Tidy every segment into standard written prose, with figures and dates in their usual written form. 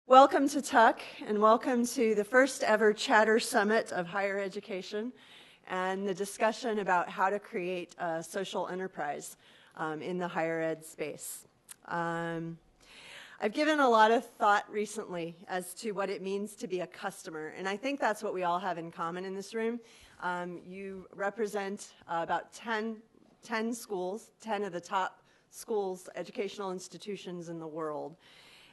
Welcome to Tuck, and welcome to the first ever Chatter Summit of Higher Education and the discussion about how to create a social enterprise in the higher ed space. I've given a lot of thought recently as to what it means to be a customer, and I think that's what we all have in common in this room. You represent about 10 schools, 10 of the top schools, educational institutions in the world.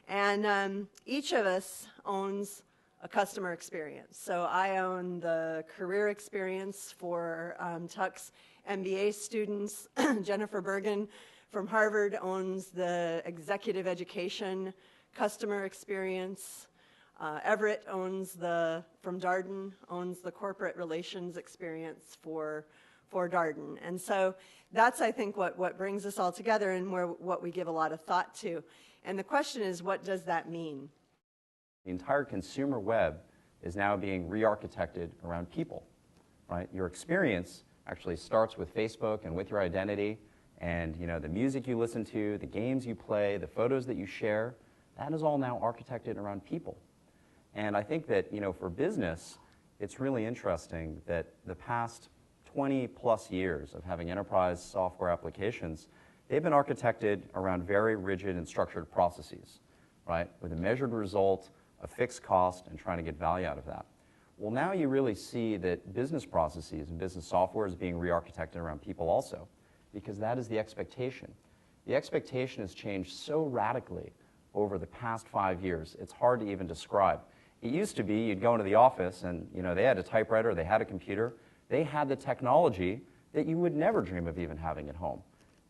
And each of us owns a customer experience. So I own the career experience for Tuck's MBA students. Jennifer Bergen from Harvard owns the executive education customer experience. Everett from Darden owns the corporate relations experience for Darden. And so that's, I think, what brings us all together and what we give a lot of thought to. And the question is, what does that mean? The entire consumer web is now being re-architected around people, right? Your experience actually starts with Facebook and with your identity, and the music you listen to, the games you play, the photos that you share, that is all now architected around people. And I think that, for business, it's really interesting that the past 20 plus years of having enterprise software applications, they've been architected around very rigid and structured processes, right? With a measured result, a fixed cost, and trying to get value out of that. Well, now you really see that business processes and business software is being re-architected around people also, because that is the expectation. The expectation has changed so radically over the past 5 years, it's hard to even describe. It used to be you'd go into the office and they had a typewriter, they had a computer, they had the technology that you would never dream of even having at home.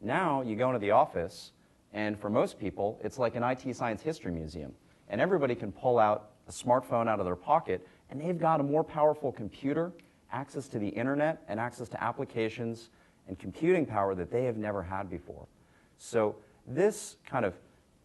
Now you go into the office, and for most people, it's like an IT science history museum. And everybody can pull out a smartphone out of their pocket, and they've got a more powerful computer, access to the internet, and access to applications and computing power that they have never had before. So this kind of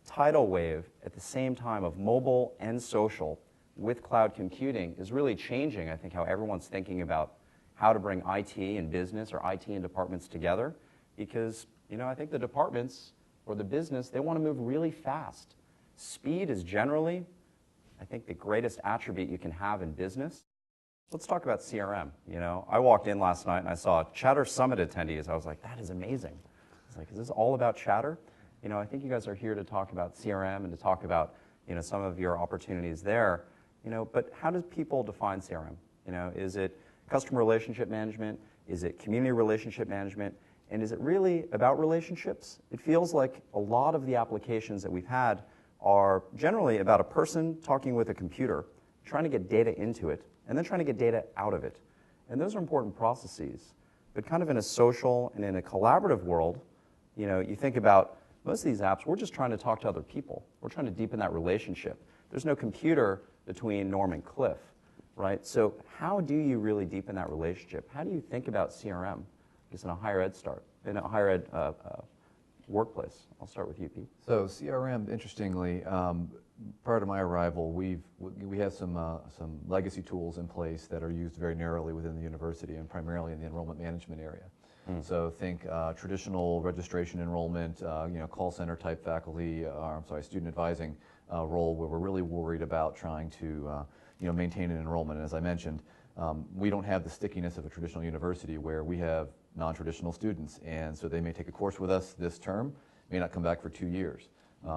tidal wave at the same time of mobile and social with cloud computing is really changing, I think, how everyone's thinking about how to bring IT and business or IT and departments together. Because I think the departments or the business, they want to move really fast. Speed is generally, I think, the greatest attribute you can have in business. Let's talk about CRM. I walked in last night and I saw Chatter Summit attendees. I was like, that is amazing. I was like, is this all about Chatter? I think you guys are here to talk about CRM and to talk about, some of your opportunities there. But how do people define CRM? Is it customer relationship management? Is it community relationship management? And is it really about relationships? It feels like a lot of the applications that we've had are generally about a person talking with a computer, trying to get data into it, and then trying to get data out of it. And those are important processes. But kind of in a social and in a collaborative world, you think about most of these apps, we're just trying to talk to other people. We're trying to deepen that relationship. There's no computer between Norm and Cliff, right? So how do you really deepen that relationship? How do you think about CRM? In a higher ed workplace. I'll start with you, Pete. So CRM, interestingly, prior to my arrival, we have some legacy tools in place that are used very narrowly within the university and primarily in the enrollment management area. So think traditional registration enrollment, call center type faculty, student advising role where we're really worried about trying to maintain an enrollment. And as I mentioned, we don't have the stickiness of a traditional university where we have non-traditional students, and so they may take a course with us this term, may not come back for 2 years.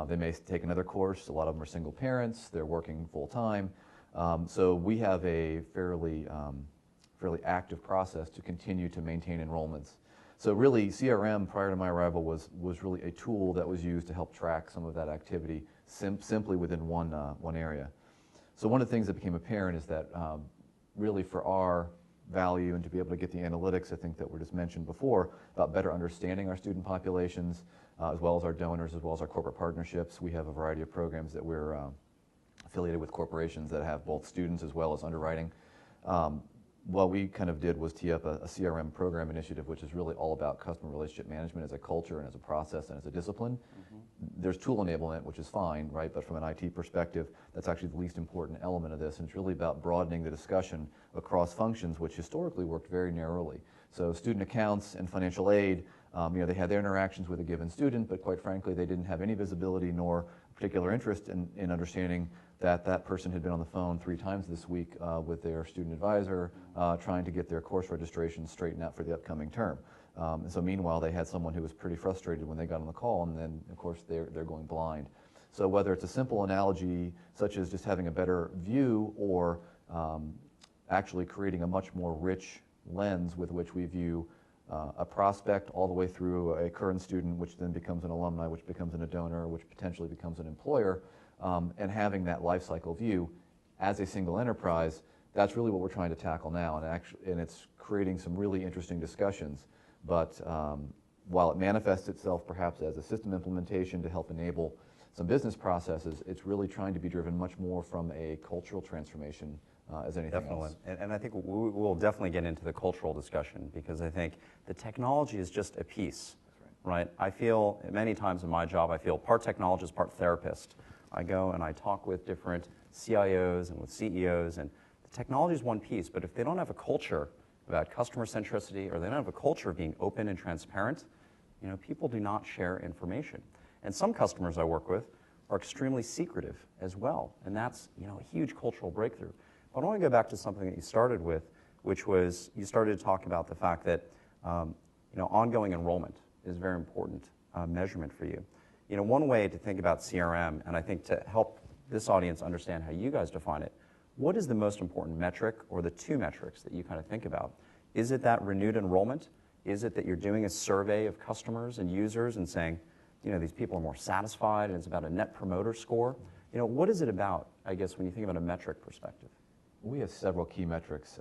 They may take another course. A lot of them are single parents. They're working full-time. So we have a fairly active process to continue to maintain enrollments. So really, CRM, prior to my arrival, was really a tool that was used to help track some of that activity simply within one area. So one of the things that became apparent is that really for our value and to be able to get the analytics, I think that were just mentioned before, about better understanding our student populations, as well as our donors, as well as our corporate partnerships. We have a variety of programs that we're affiliated with corporations that have both students as well as underwriting. What we kind of did was tee up a CRM program initiative, which is really all about customer relationship management as a culture and as a process and as a discipline. There's tool enablement, which is fine, right? But from an IT perspective, that's actually the least important element of this. And it's really about broadening the discussion across functions, which historically worked very narrowly. So student accounts and financial aid They had their interactions with a given student, but quite frankly, they didn't have any visibility nor particular interest in understanding that that person had been on the phone 3 times this week with their student advisor trying to get their course registration straightened out for the upcoming term. And so meanwhile, they had someone who was pretty frustrated when they got on the call, and then, of course, they're going blind. So whether it's a simple analogy, such as just having a better view, or actually creating a much more rich lens with which we view a prospect all the way through a current student, which then becomes an alumni, which becomes a donor, which potentially becomes an employer, and having that life cycle view as a single enterprise, that's really what we're trying to tackle now, and it's creating some really interesting discussions. But while it manifests itself perhaps as a system implementation to help enable some business processes, it's really trying to be driven much more from a cultural transformation as anything else. And I think we'll definitely get into the cultural discussion, because I think the technology is just a piece, right? I feel many times in my job, I feel part technologist, part therapist. I go and I talk with different CIOs and with CEOs, and the technology is one piece, but if they don't have a culture about customer centricity, or they don't have a culture of being open and transparent, people do not share information. And some customers I work with are extremely secretive as well, and that's a huge cultural breakthrough. But I want to go back to something that you started with, which was you started to talk about the fact that ongoing enrollment is a very important measurement for you. One way to think about CRM, and I think to help this audience understand how you guys define it, what is the most important metric, or the 2 metrics that you kind of think about? Is it that renewed enrollment? Is it that you're doing a survey of customers and users and saying, these people are more satisfied, and it's about a net promoter score? What is it about, I guess, when you think about a metric perspective? We have several key metrics.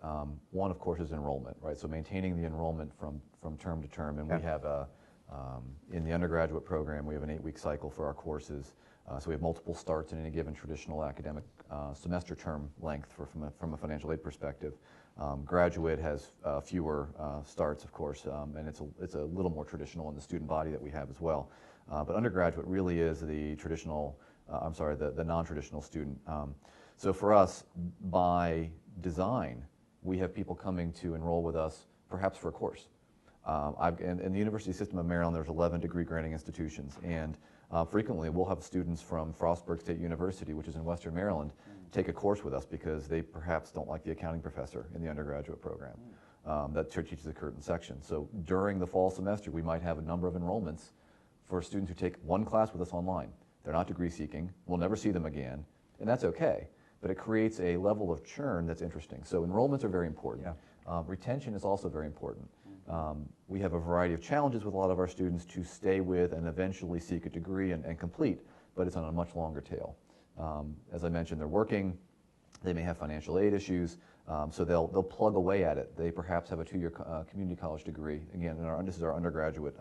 One, of course, is enrollment, right? So maintaining the enrollment from term to term, and we have in the undergraduate program, we have an 8-week cycle for our courses. So we have multiple starts in any given traditional academic semester term length from a financial aid perspective. Graduate has fewer starts, of course, and it's a little more traditional in the student body that we have as well. But undergraduate really is the traditional, the non-traditional student. So for us, by design, we have people coming to enroll with us perhaps for a course. In the University System of Maryland, there's 11 degree granting institutions, and frequently we'll have students from Frostburg State University, which is in Western Maryland, take a course with us because they perhaps don't like the accounting professor in the undergraduate program that teaches a certain section. So during the fall semester, we might have a number of enrollments for students who take one class with us online. They're not degree seeking, we'll never see them again, and that's okay, but it creates a level of churn that's interesting. So enrollments are very important. Yeah. Retention is also very important. We have a variety of challenges with a lot of our students to stay with and eventually seek a degree and complete, but it's on a much longer tail. As I mentioned, they're working, they may have financial aid issues, so they'll plug away at it. They perhaps have a 2-year community college degree. Again, this is our undergraduate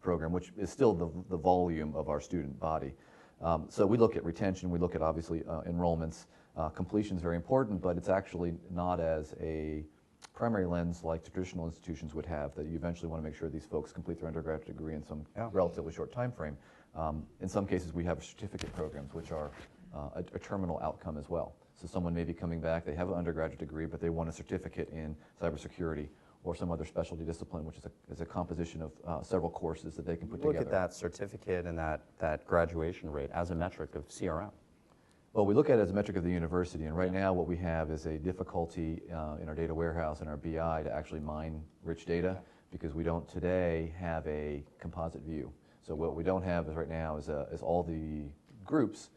program, which is still the volume of our student body. So we look at retention, we look at obviously enrollments. Completion is very important, but it's actually not as a primary lens like traditional institutions would have, that you eventually want to make sure these folks complete their undergraduate degree in some relatively short time frame. In some cases, we have certificate programs, which are a terminal outcome as well. So someone may be coming back, they have an undergraduate degree, but they want a certificate in cybersecurity or some other specialty discipline, which is a composition of several courses that they can put together. Look at that certificate and that graduation rate as a metric of CRM. Well, we look at it as a metric of the university, and right now what we have is a difficulty in our data warehouse and our BI to actually mine rich data, because we don't today have a composite view. So what we don't have is right now is all the groups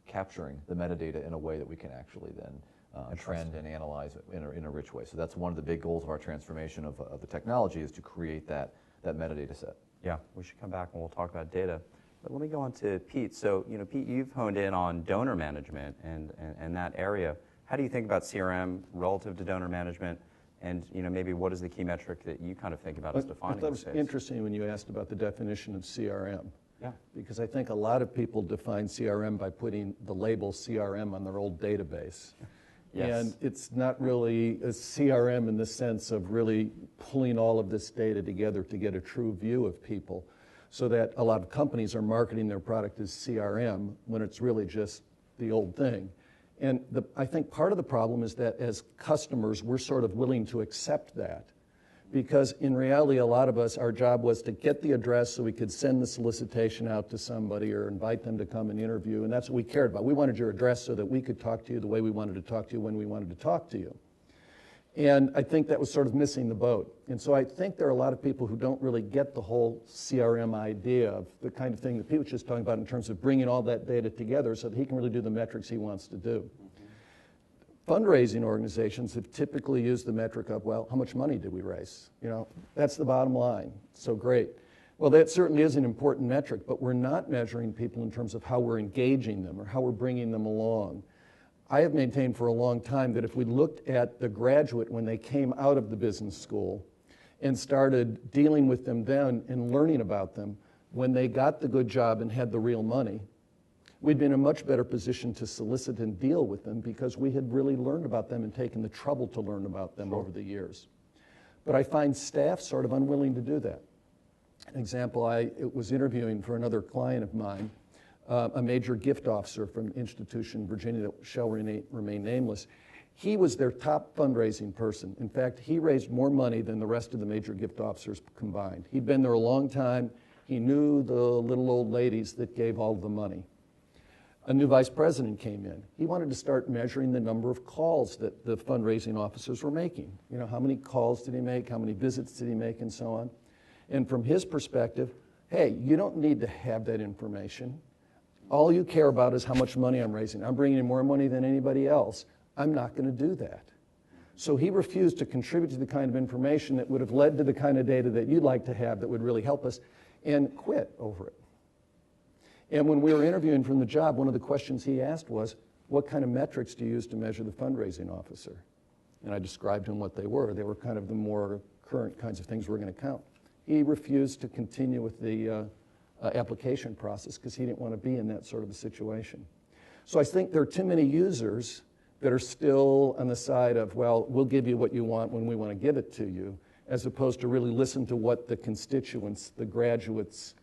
capturing the metadata in a way that we can actually then trend and analyze it in a rich way. So that's one of the big goals of our transformation of the technology, is to create that metadata set. Yeah, we should come back and we'll talk about data. But let me go on to Pete. So, Pete, you've honed in on donor management and that area. How do you think about CRM relative to donor management? And, maybe what is the key metric that you kind of think about as defining that was space? interesting when you asked about the definition of CRM. Yeah. Because I think a lot of people define CRM by putting the label CRM on their old database. Yes. And it's not really a CRM in the sense of really pulling all of this data together to get a true view of people. So that a lot of companies are marketing their product as CRM when it's really just the old thing. And I think part of the problem is that as customers, we're sort of willing to accept that, Because in reality, a lot of us, our job was to get the address so we could send the solicitation out to somebody or invite them to come and interview, and that's what we cared about. We wanted your address so that we could talk to you the way we wanted to talk to you when we wanted to talk to you. And I think that was sort of missing the boat. And so I think there are a lot of people who don't really get the whole CRM idea of the kind of thing that Pete was just talking about in terms of bringing all that data together so that he can really do the metrics he wants to do. Fundraising organizations have typically used the metric of, well, how much money did we raise? You know, that's the bottom line. So great. Well, that certainly is an important metric, but we're not measuring people in terms of how we're engaging them or how we're bringing them along. I have maintained for a long time that if we looked at the graduate when they came out of the business school and started dealing with them then and learning about them, when they got the good job and had the real money, we'd be in a much better position to solicit and deal with them because we had really learned about them and taken the trouble to learn about them over the years. But I find staff sort of unwilling to do that. An example, I was interviewing for another client of mine, a major gift officer from an institution in Virginia that shall remain nameless. He was their top fundraising person. In fact, he raised more money than the rest of the major gift officers combined. He'd been there a long time. He knew the little old ladies that gave all the money. A new vice president came in. He wanted to start measuring the number of calls that the fundraising officers were making. You know, how many calls did he make? How many visits did he make? And so on. And from his perspective, hey, you don't need to have that information. All you care about is how much money I'm raising. I'm bringing in more money than anybody else. I'm not going to do that. So he refused to contribute to the kind of information that would have led to the kind of data that you'd like to have that would really help us, and quit over it. And when we were interviewing from the job, one of the questions he asked was, what kind of metrics do you use to measure the fundraising officer? And I described to him what they were. They were kind of the more current kinds of things we're going to count. He refused to continue with the application process because he didn't want to be in that sort of a situation. So I think there are too many users that are still on the side of, well, we'll give you what you want when we want to give it to you, as opposed to really listen to what the constituents, the graduates,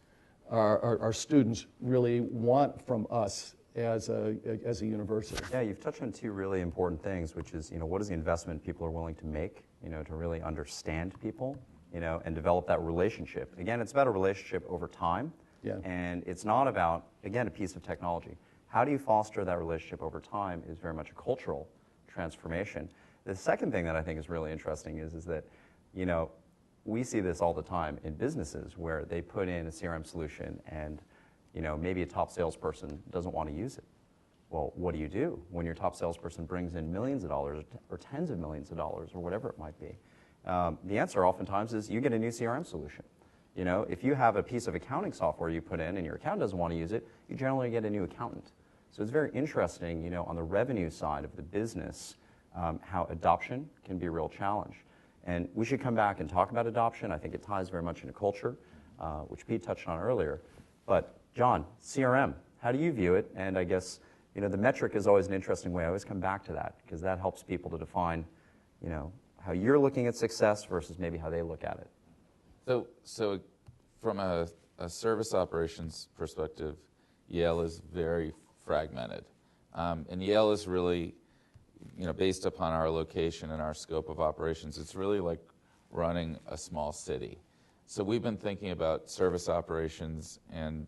our students really want from us as a university. Yeah, you've touched on two really important things, which is, what is the investment people are willing to make, to really understand people, and develop that relationship. Again, it's about a relationship over time, and it's not about, again, a piece of technology. How do you foster that relationship over time is very much a cultural transformation. The second thing that I think is really interesting is that, we see this all the time in businesses where they put in a CRM solution and, maybe a top salesperson doesn't want to use it. Well, what do you do when your top salesperson brings in millions of dollars or tens of millions of dollars or whatever it might be? The answer oftentimes is you get a new CRM solution. If you have a piece of accounting software you put in and your accountant doesn't want to use it, you generally get a new accountant. So it's very interesting, on the revenue side of the business, how adoption can be a real challenge. And we should come back and talk about adoption. I think it ties very much into culture, which Pete touched on earlier. But John, CRM, how do you view it? And I guess, the metric is always an interesting way. I always come back to that because that helps people to define, how you're looking at success versus maybe how they look at it. So from a service operations perspective, Yale is very fragmented. And Yale is really, based upon our location and our scope of operations, it's really like running a small city. So we've been thinking about service operations and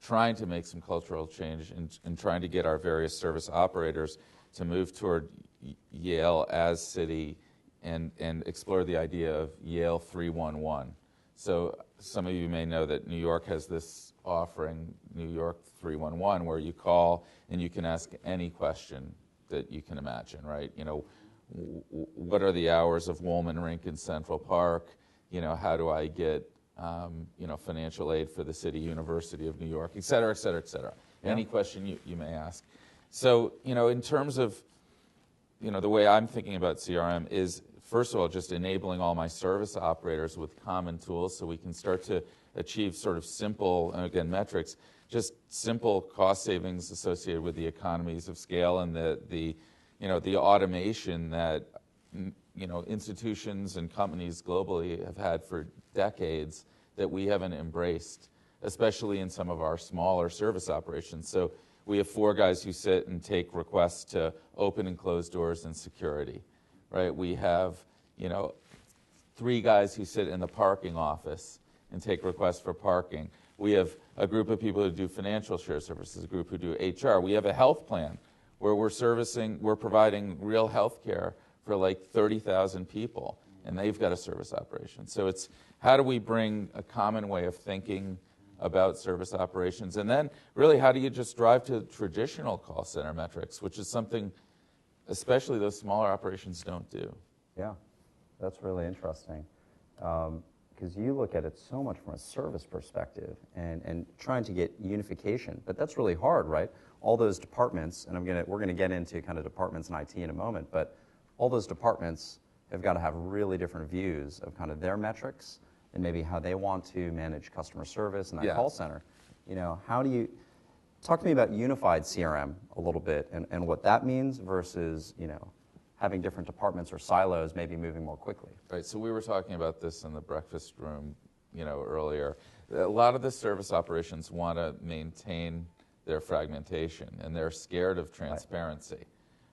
trying to make some cultural change and trying to get our various service operators to move toward Yale as city and explore the idea of Yale 311. So some of you may know that New York has this offering, New York 311, where you call and you can ask any question that you can imagine, right? What are the hours of Woolman Rink in Central Park? How do I get, financial aid for the City University of New York, et cetera, et cetera, et cetera. Yeah. Any question you may ask. So, in terms of, the way I'm thinking about CRM is, first of all, just enabling all my service operators with common tools so we can start to achieve sort of simple, again, metrics, just simple cost savings associated with the economies of scale and the automation that institutions and companies globally have had for decades that we haven't embraced, especially in some of our smaller service operations. So we have 4 guys who sit and take requests to open and close doors and security, right? We have 3 guys who sit in the parking office and take requests for parking. We have a group of people who do financial shared services, a group who do HR. We have a health plan where we're providing real health care for like 30,000 people, and they've got a service operation. So it's how do we bring a common way of thinking about service operations, and then really how do you just drive to traditional call center metrics, which is something especially those smaller operations don't do. Yeah, that's really interesting. Because you look at it so much from a service perspective and trying to get unification, but that's really hard, right? All those departments, and we're gonna get into kind of departments in IT in a moment, but all those departments have got to have really different views of kind of their metrics and maybe how they want to manage customer service in that call center. You know, how do you, talk to me about unified CRM a little bit and what that means versus, you know, having different departments or silos maybe moving more quickly. Right, so we were talking about this in the breakfast room, you know, earlier. A lot of the service operations want to maintain their fragmentation, and they're scared of transparency,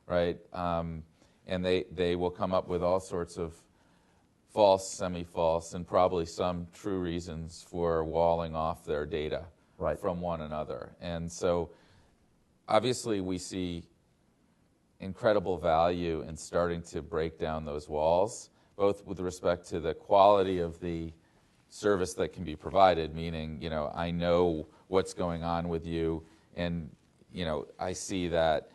right? And they will come up with all sorts of false, semi-false, and probably some true reasons for walling off their data from one another. And so obviously we see incredible value in starting to break down those walls, both with respect to the quality of the service that can be provided, meaning, you know, I know what's going on with you, and, you know, I see that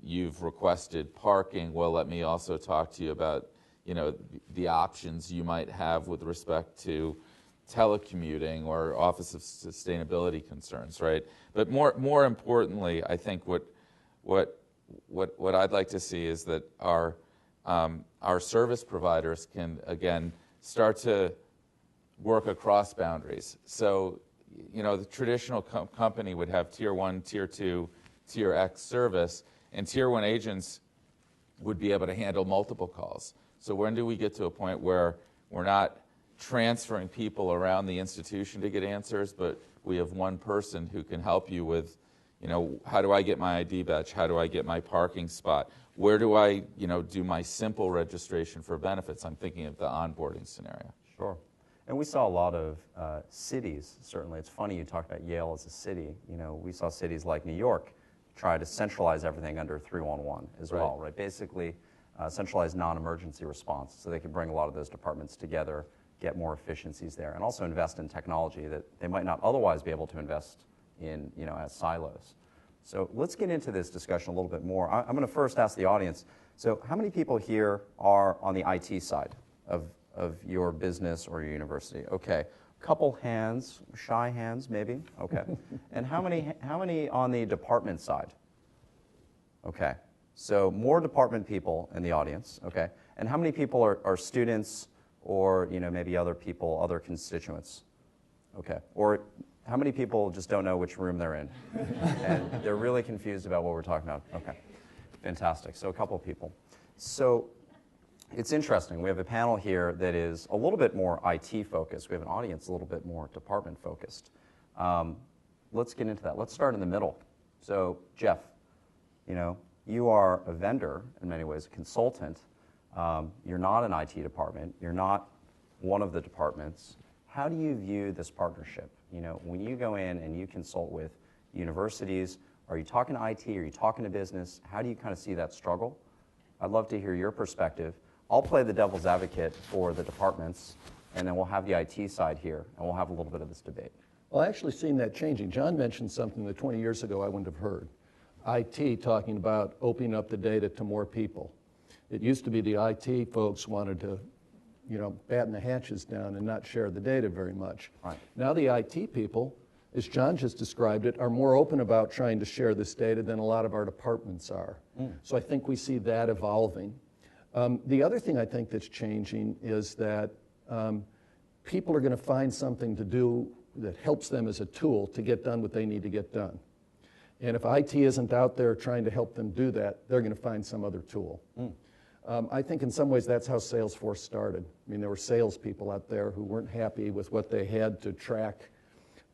you've requested parking. Well, let me also talk to you about, you know, the options you might have with respect to telecommuting or Office of Sustainability concerns, right? But more importantly, I think what I'd like to see is that our service providers can, again, start to work across boundaries. So, you know, the traditional company would have Tier 1, Tier 2, Tier X service, and Tier 1 agents would be able to handle multiple calls. So when do we get to a point where we're not transferring people around the institution to get answers, but we have one person who can help you with, you know, how do I get my ID badge? How do I get my parking spot? Where do I, you know, do my simple registration for benefits? I'm thinking of the onboarding scenario. Sure. And we saw a lot of cities, certainly. It's funny you talked about Yale as a city. You know, we saw cities like New York try to centralize everything under 311 as well, right? Basically, centralized non-emergency response, so they can bring a lot of those departments together, get more efficiencies there, and also invest in technology that they might not otherwise be able to invest in, you know, as silos. So let's get into this discussion a little bit more. I'm going to first ask the audience, so how many people here are on the IT side of your business or your university? Okay, couple hands, shy hands maybe, okay. And how many on the department side? Okay, so more department people in the audience, okay. And how many people are students or, you know, maybe other people, other constituents? Okay, or how many people just don't know which room they're in? And they're really confused about what we're talking about. Okay, fantastic. So a couple of people. So it's interesting. We have a panel here that is a little bit more IT focused. We have an audience a little bit more department focused. Let's get into that. Let's start in the middle. So Jeff, you know, you are a vendor in many ways, a consultant. You're not an IT department. You're not one of the departments. How do you view this partnership? You know, when you go in and you consult with universities, are you talking to IT? Are you talking to business? How do you kind of see that struggle? I'd love to hear your perspective. I'll play the devil's advocate for the departments, and then we'll have the IT side here, and we'll have a little bit of this debate. Well, I've actually seen that changing. John mentioned something that 20 years ago I wouldn't have heard. IT talking about opening up the data to more people. It used to be the IT folks wanted to, you know, batten the hatches down and not share the data very much. Right. Now the IT people, as John just described it, are more open about trying to share this data than a lot of our departments are. So I think we see that evolving. The other thing I think that's changing is that people are going to find something to do that helps them as a tool to get done what they need to get done. And if IT isn't out there trying to help them do that, they're going to find some other tool. I think in some ways that's how Salesforce started. I mean, there were salespeople out there who weren't happy with what they had to track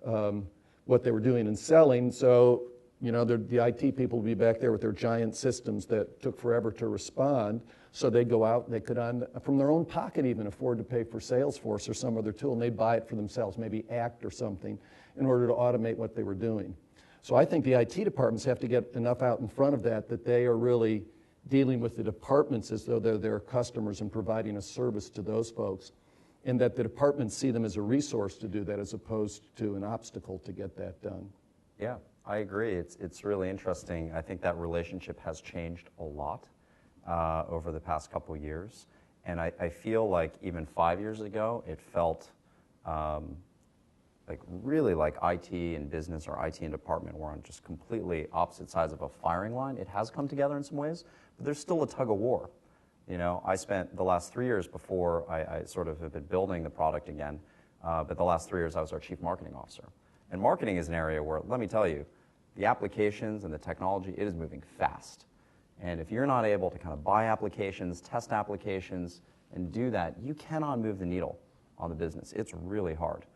what they were doing in selling. So, you know, the IT people would be back there with their giant systems that took forever to respond. So they go out, they could, from their own pocket even, afford to pay for Salesforce or some other tool, and they'd buy it for themselves, maybe Act or something, in order to automate what they were doing. So I think the IT departments have to get enough out in front of that they are really dealing with the departments as though they're their customers and providing a service to those folks, and that the departments see them as a resource to do that as opposed to an obstacle to get that done. Yeah, I agree. It's really interesting. I think that relationship has changed a lot over the past couple of years. And I feel like even 5 years ago, it felt really like IT and business or IT and department were on just completely opposite sides of a firing line. It has come together in some ways, but there's still a tug of war. You know, I spent the last 3 years before I sort of have been building the product again, but the last 3 years I was our chief marketing officer. And marketing is an area where, let me tell you, the applications and the technology, it is moving fast. And if you're not able to kind of buy applications, test applications, and do that, you cannot move the needle on the business. It's really hard.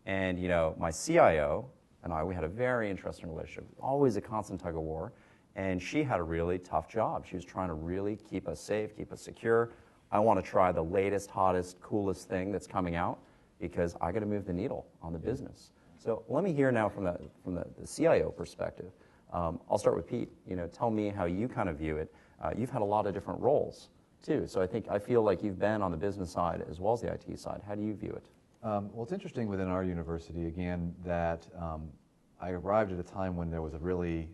And you know, my CIO and I, we had a very interesting relationship, always a constant tug of war. And she had a really tough job. She was trying to really keep us safe, keep us secure. I want to try the latest, hottest, coolest thing that's coming out because I got to move the needle on the business. So let me hear now from the CIO perspective. I'll start with Pete. You know, tell me how you kind of view it. You've had a lot of different roles too. So I feel like you've been on the business side as well as the IT side. How do you view it? Well, it's interesting within our university, again, that I arrived at a time when there was a really,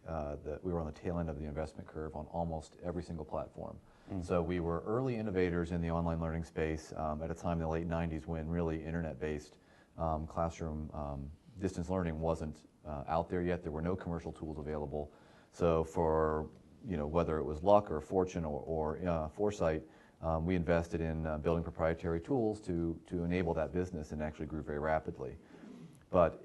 we were on the tail end of the investment curve on almost every single platform. So we were early innovators in the online learning space at a time in the late 90s when really internet-based classroom distance learning wasn't out there yet. There were no commercial tools available. So for, you know, whether it was luck or fortune or foresight, we invested in building proprietary tools to enable that business, and actually grew very rapidly. But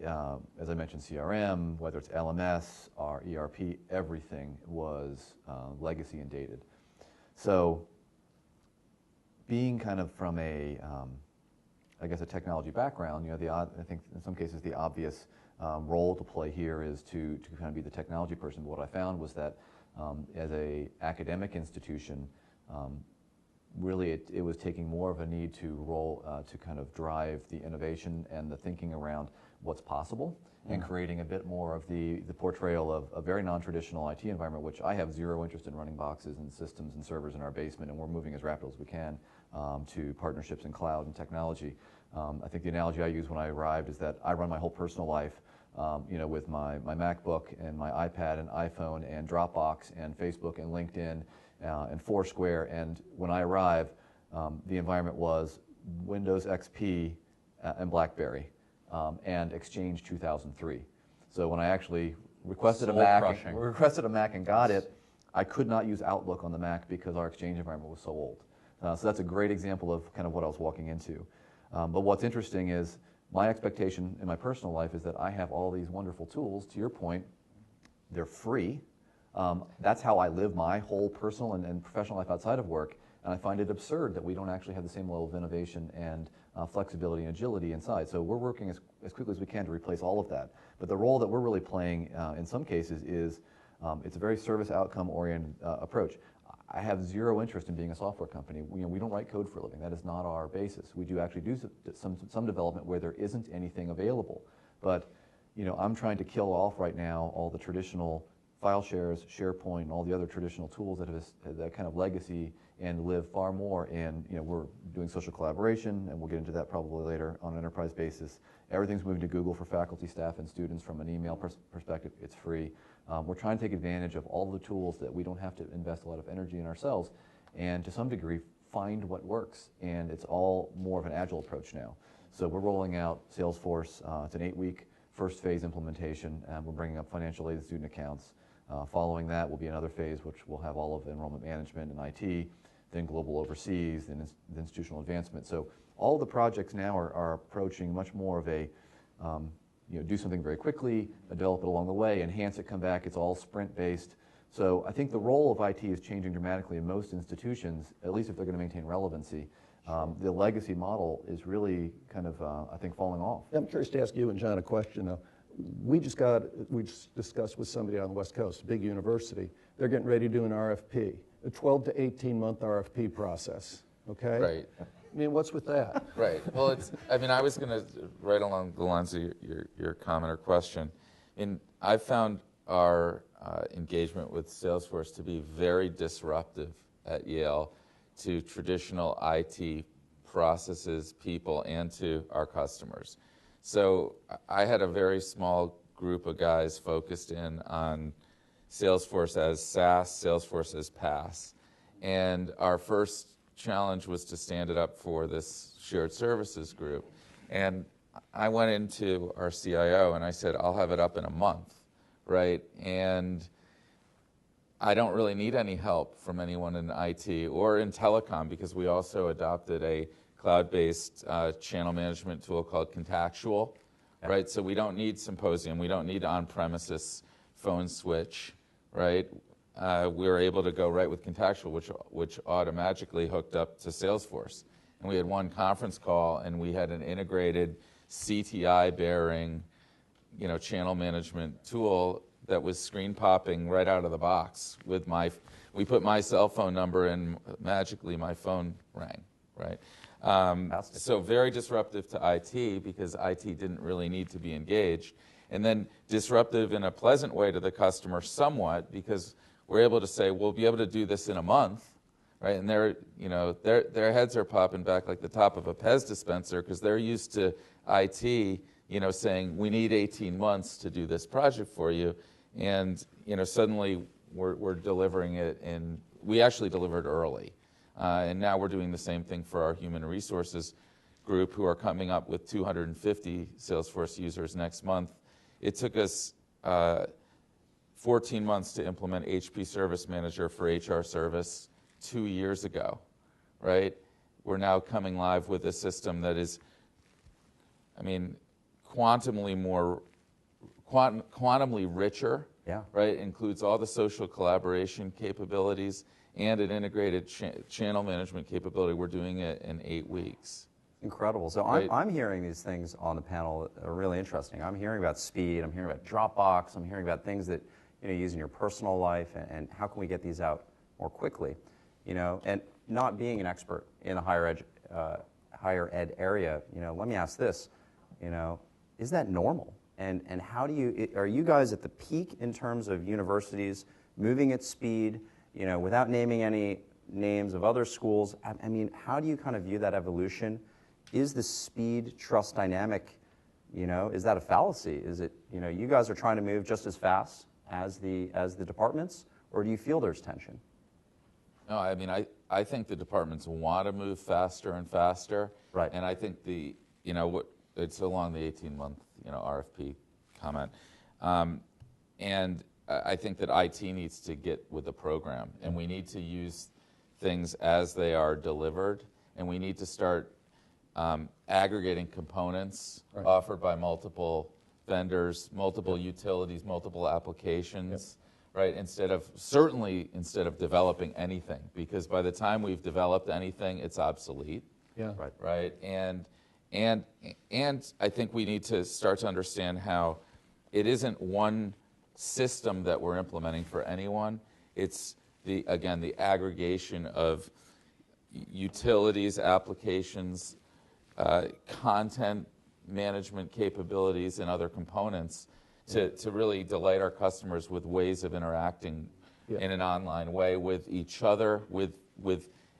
as I mentioned, CRM, whether it's LMS or ERP, everything was legacy and dated. So being kind of from a, I guess, a technology background, you know, I think in some cases the obvious role to play here is to kind of be the technology person. But what I found was that as a academic institution, really it was taking more of a need to kind of drive the innovation and the thinking around what's possible, and creating a bit more of the portrayal of a very non-traditional IT environment, which I have zero interest in running boxes and systems and servers in our basement, and we're moving as rapidly as we can to partnerships in cloud and technology. I think the analogy I use when I arrived is that I run my whole personal life you know, with my MacBook and my iPad and iPhone and Dropbox and Facebook and LinkedIn and Foursquare, and when I arrived, the environment was Windows XP and BlackBerry and Exchange 2003. So when I actually requested a Mac and got it, I could not use Outlook on the Mac because our Exchange environment was so old. So that's a great example of kind of what I was walking into. But what's interesting is my expectation in my personal life is that I have all these wonderful tools. To your point, they're free. That's how I live my whole personal and professional life outside of work. And I find it absurd that we don't actually have the same level of innovation and flexibility and agility inside. So we're working as quickly as we can to replace all of that. But the role that we're really playing in some cases is it's a very service outcome oriented approach. I have zero interest in being a software company. We don't write code for a living. That is not our basis. We do actually do some development where there isn't anything available. But you know, I'm trying to kill off right now all the traditional file shares, SharePoint, and all the other traditional tools that have that kind of legacy, and live far more in, you know, we're doing social collaboration, and we'll get into that probably later on an enterprise basis. Everything's moving to Google for faculty, staff, and students from an email perspective. It's free. We're trying to take advantage of all the tools that we don't have to invest a lot of energy in ourselves, and to some degree find what works. And it's all more of an agile approach now. So we're rolling out Salesforce. It's an 8-week first phase implementation, and we're bringing up financial aid and student accounts. Following that will be another phase which will have all of enrollment management and IT, then global overseas, then institutional advancement. So all the projects now are approaching much more of a, you know, do something very quickly, develop it along the way, enhance it, come back. It's all sprint-based. So I think the role of IT is changing dramatically in most institutions, at least if they're going to maintain relevancy. The legacy model is really kind of, I think, falling off. I'm curious to ask you and John a question now. We just discussed with somebody on the West Coast, a big university. They're getting ready to do an RFP. a 12 to 18 month RFP process, okay? Right. I mean, what's with that? Right. Well, I was going to, right along the lines of your comment or question, I found our engagement with Salesforce to be very disruptive at Yale to traditional IT processes, people, and to our customers. So I had a very small group of guys focused in on Salesforce as SaaS, Salesforce as PaaS. And our first challenge was to stand it up for this shared services group. And I went into our CIO and I said, I'll have it up in a month, right? And I don't really need any help from anyone in IT or in telecom, because we also adopted a cloud-based channel management tool called Contactual, right? So we don't need Symposium, we don't need on-premises phone switch, right? We were able to go right with Contactual, which automatically hooked up to Salesforce. And we had one conference call, and we had an integrated CTI-bearing, channel management tool that was screen popping right out of the box. We put my cell phone number in, magically my phone rang, right? So very disruptive to IT, because IT didn't really need to be engaged. And then disruptive in a pleasant way to the customer somewhat, because we're able to say, we'll be able to do this in a month, right? And their heads are popping back like the top of a Pez dispenser, because they're used to IT, saying, we need 18 months to do this project for you. And, suddenly we're delivering it, and we actually delivered early. And now we're doing the same thing for our human resources group, who are coming up with 250 Salesforce users next month. It took us 14 months to implement HP Service Manager for HR Service 2 years ago, right? We're now coming live with a system that is, quantumly richer, right? Includes all the social collaboration capabilities and an integrated channel management capability. We're doing it in 8 weeks. Incredible. So Right. I'm hearing these things on the panel that are really interesting. I'm hearing about speed. I'm hearing about Dropbox. I'm hearing about things that you use in your personal life, and how can we get these out more quickly. And not being an expert in the higher ed area, let me ask this. Is that normal? And how are you guys at the peak in terms of universities moving at speed? Without naming any names of other schools. How do you kind of view that evolution? Is the speed trust dynamic, is that a fallacy? Is it, you guys are trying to move just as fast as the departments, or do you feel there's tension? No, I think the departments want to move faster and faster. Right. And I think it's along the 18-month, RFP comment. And I think that IT needs to get with the program, and we need to use things as they are delivered, and we need to start aggregating components offered by multiple vendors, multiple utilities, multiple applications, right? Instead of developing anything, because by the time we've developed anything, it's obsolete. Yeah. Right. And I think we need to start to understand how it isn't one system that we're implementing for anyone. It's the aggregation of utilities, applications, content management capabilities, and other components to really delight our customers with ways of interacting in an online way with each other, with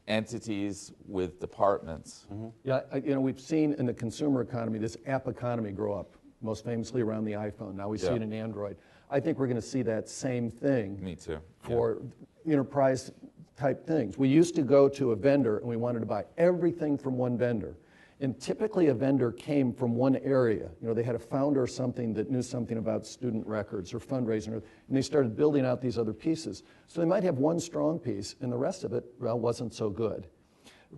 entities, with departments. Mm-hmm. Yeah, we've seen in the consumer economy this app economy grow up, most famously around the iPhone. Now we see it in Android. I think we're going to see that same thing. Me too. For enterprise type things. We used to go to a vendor and we wanted to buy everything from one vendor. And typically a vendor came from one area. They had a founder or something that knew something about student records or fundraising, and they started building out these other pieces. So they might have one strong piece, and the rest of it, wasn't so good.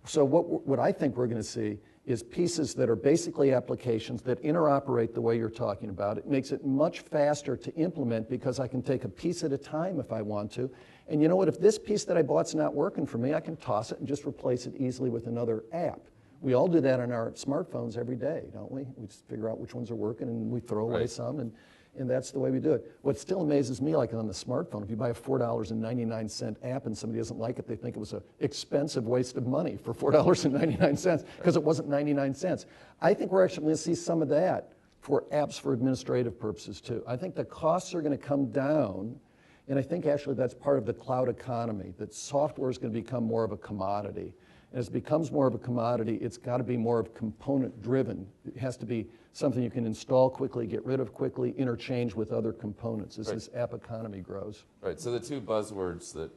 So what I think we're going to see is pieces that are basically applications that interoperate the way you're talking about. It makes it much faster to implement, because I can take a piece at a time if I want to. And you know what? If this piece that I bought's not working for me, I can toss it and just replace it easily with another app. We all do that on our smartphones every day, don't we? We just figure out which ones are working, and we throw away some. and that's the way we do it. What still amazes me, like on the smartphone, if you buy a $4.99 app and somebody doesn't like it, they think it was an expensive waste of money for $4.99 because it wasn't 99 cents. I think we're actually going to see some of that for apps for administrative purposes too. I think the costs are going to come down, and I think actually that's part of the cloud economy, that software is going to become more of a commodity. And as it becomes more of a commodity, it's got to be more of component driven. It has to be something you can install quickly, get rid of quickly, interchange with other components as this app economy grows. Right, so the two buzzwords that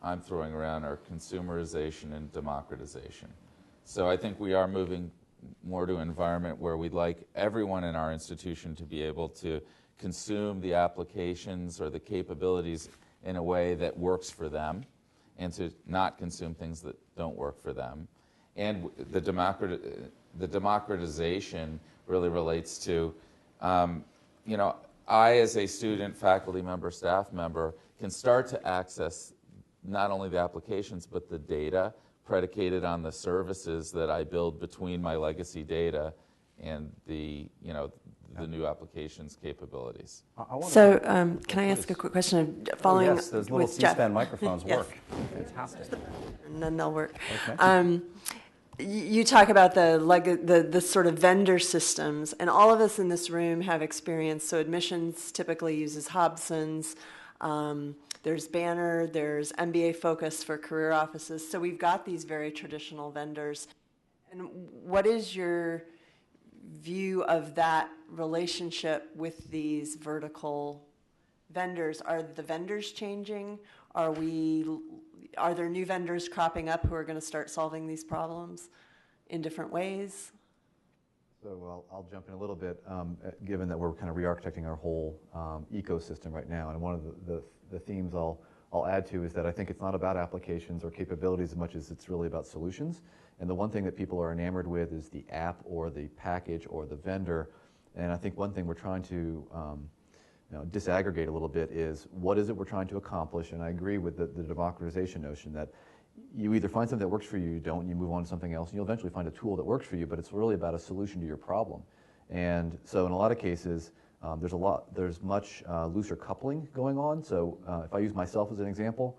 I'm throwing around are consumerization and democratization. So I think we are moving more to an environment where we'd like everyone in our institution to be able to consume the applications or the capabilities in a way that works for them, and to not consume things that don't work for them. And the democratization really relates to, you know, I as a student, faculty member, staff member, can start to access not only the applications but the data predicated on the services that I build between my legacy data and the, you know, the new applications capabilities. So can I ask a quick question following yes, those little with Jeff? C-SPAN microphones Yes. work. Fantastic. And then they'll work. Okay. You talk about the sort of vendor systems, and all of us in this room have experience. So admissions typically uses Hobson's. There's Banner, there's MBA Focus for career offices. So we've got these very traditional vendors. And what is your view of that relationship with these vertical vendors? Are the vendors changing? Are there new vendors cropping up who are going to start solving these problems in different ways? So I'll jump in a little bit, given that we're kind of re-architecting our whole ecosystem right now. And one of the themes I'll add to is that I think it's not about applications or capabilities as much as it's really about solutions. And the one thing that people are enamored with is the app or the package or the vendor. And I think one thing we're trying to disaggregate a little bit is what is it we're trying to accomplish. And I agree with the democratization notion that you either find something that works for you, you don't, and you move on to something else, and you'll eventually find a tool that works for you, but it's really about a solution to your problem. And so in a lot of cases, there's much looser coupling going on. So if I use myself as an example,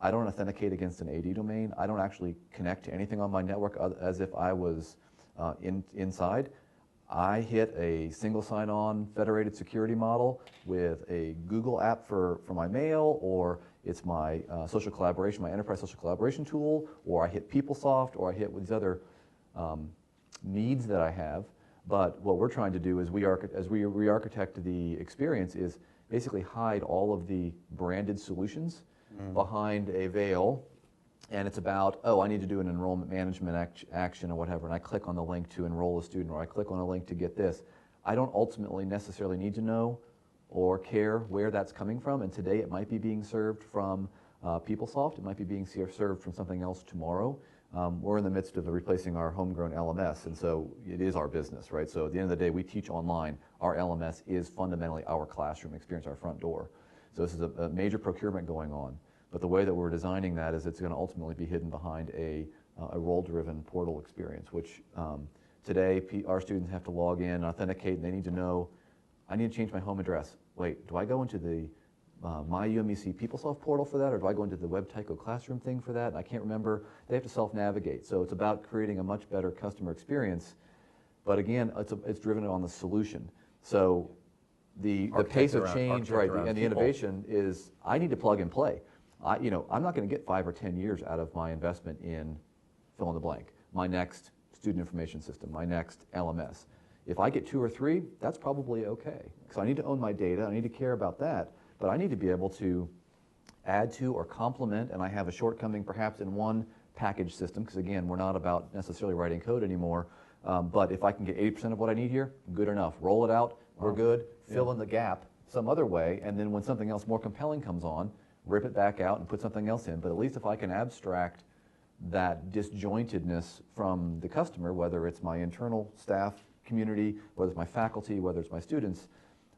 I don't authenticate against an AD domain. I don't actually connect to anything on my network as if I was inside. I hit a single sign-on federated security model with a Google app for my mail, or it's my social collaboration, my enterprise social collaboration tool, or I hit PeopleSoft, or I hit with these other needs that I have. But what we're trying to do is as we re-architect the experience is basically hide all of the branded solutions behind a veil. And it's about, oh, I need to do an enrollment management action or whatever, and I click on the link to enroll a student, or I click on a link to get this. I don't ultimately necessarily need to know or care where that's coming from, and today it might be being served from PeopleSoft, it might be being served from something else tomorrow. We're in the midst of replacing our homegrown LMS, and so it is our business, right? So at the end of the day, we teach online. Our LMS is fundamentally our classroom experience, our front door. So this is a major procurement going on. But the way that we're designing that is it's going to ultimately be hidden behind a role-driven portal experience, which today our students have to log in, authenticate, and they need to know, I need to change my home address. Wait, do I go into the My UMEC PeopleSoft portal for that, or do I go into the WebTyco Classroom thing for that? I can't remember. They have to self-navigate. So it's about creating a much better customer experience. But again, it's driven on the solution. So the pace of change, right, and the innovation is, I need to plug and play. I'm not going to get 5 or 10 years out of my investment in fill in the blank, my next student information system, my next LMS. If I get 2 or 3, that's probably okay. So I need to own my data, I need to care about that, but I need to be able to add to or complement, and I have a shortcoming perhaps in one package system, because again, we're not about necessarily writing code anymore, but if I can get 80% of what I need here, good enough. Roll it out, we're good, fill in the gap some other way, and then when something else more compelling comes on, rip it back out and put something else in. But at least if I can abstract that disjointedness from the customer, whether it's my internal staff community, whether it's my faculty, whether it's my students,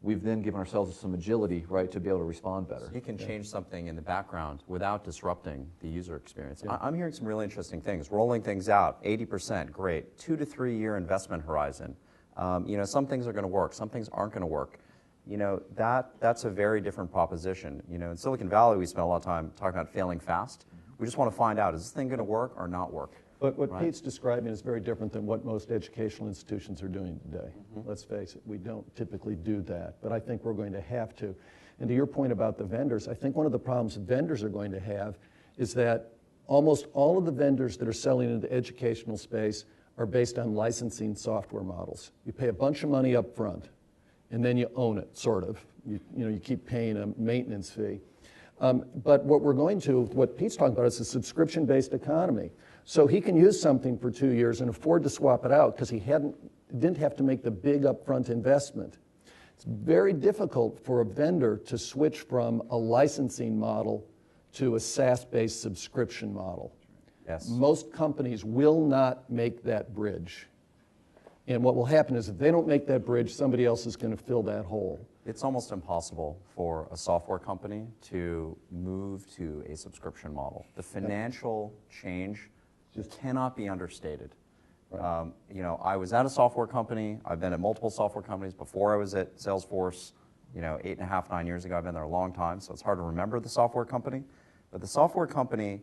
we've then given ourselves some agility, right, to be able to respond better. So you can change something in the background without disrupting the user experience. Yeah. I'm hearing some really interesting things. Rolling things out, 80%, great. 2 to 3 year investment horizon. Some things are going to work, some things aren't going to work. that's a very different proposition. In Silicon Valley, we spend a lot of time talking about failing fast. We just want to find out, is this thing going to work or not work? But what Pete's describing is very different than what most educational institutions are doing today. Let's face it, we don't typically do that, but I think we're going to have to. And to your point about the vendors, I think one of the problems vendors are going to have is that almost all of the vendors that are selling into the educational space are based on licensing software models. You pay a bunch of money up front, and then you own it, sort of. You keep paying a maintenance fee. But what Pete's talking about is a subscription-based economy. So he can use something for 2 years and afford to swap it out because he didn't have to make the big upfront investment. It's very difficult for a vendor to switch from a licensing model to a SaaS-based subscription model. Yes. Most companies will not make that bridge. And what will happen is if they don't make that bridge, somebody else is going to fill that hole. It's almost impossible for a software company to move to a subscription model. The financial change just cannot be understated. Right. I was at a software company. I've been at multiple software companies before I was at Salesforce, 8.5, 9 years ago. I've been there a long time, so it's hard to remember the software company. But the software company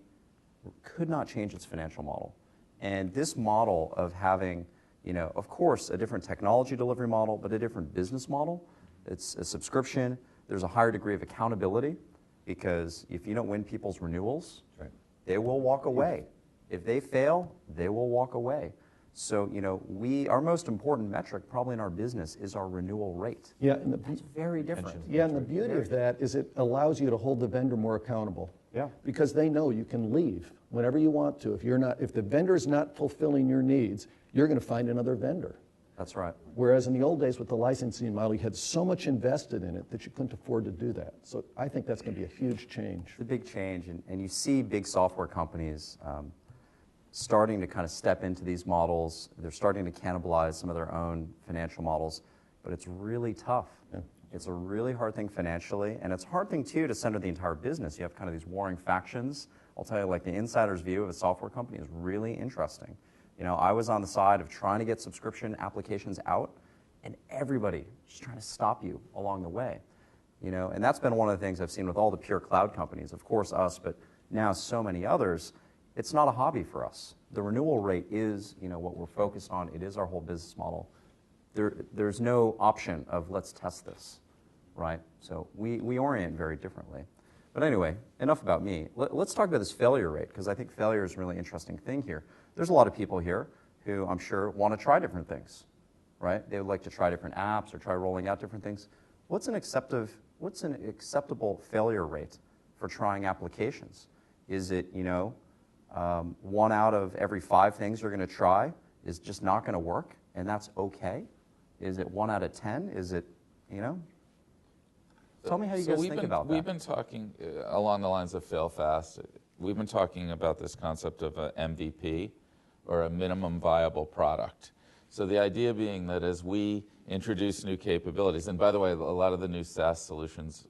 could not change its financial model. And this model of having, of course, a different technology delivery model, but a different business model. It's a subscription. There's a higher degree of accountability because if you don't win people's renewals, right, they will walk away. If they fail, they will walk away. So, our most important metric probably in our business is our renewal rate. Yeah, and that's very different. Yeah, and the beauty of that is it allows you to hold the vendor more accountable. Yeah. Because they know you can leave whenever you want to. If the vendor is not fulfilling your needs, you're going to find another vendor. That's right. Whereas in the old days with the licensing model, you had so much invested in it that you couldn't afford to do that. So I think that's going to be a huge change. It's a big change, and you see big software companies starting to kind of step into these models. They're starting to cannibalize some of their own financial models, but it's really tough. Yeah. It's a really hard thing financially, and it's a hard thing, too, to center the entire business. You have kind of these warring factions. I'll tell you, like the insider's view of a software company is really interesting. I was on the side of trying to get subscription applications out, and everybody just trying to stop you along the way. And that's been one of the things I've seen with all the pure cloud companies, of course us, but now so many others. It's not a hobby for us. The renewal rate is, what we're focused on. It is our whole business model. There's no option of let's test this, right? So we orient very differently. But anyway, enough about me. Let's talk about this failure rate, because I think failure is a really interesting thing here. There's a lot of people here who I'm sure want to try different things, right? They would like to try different apps or try rolling out different things. What's an acceptable failure rate for trying applications? Is it, 1 out of every 5 things you're going to try is just not going to work, and that's okay? Is it 1 out of 10? Is it, Tell me how you guys think about that. We've been talking along the lines of fail fast. We've been talking about this concept of a MVP, or a minimum viable product. So the idea being that as we introduce new capabilities, and by the way, a lot of the new SaaS solutions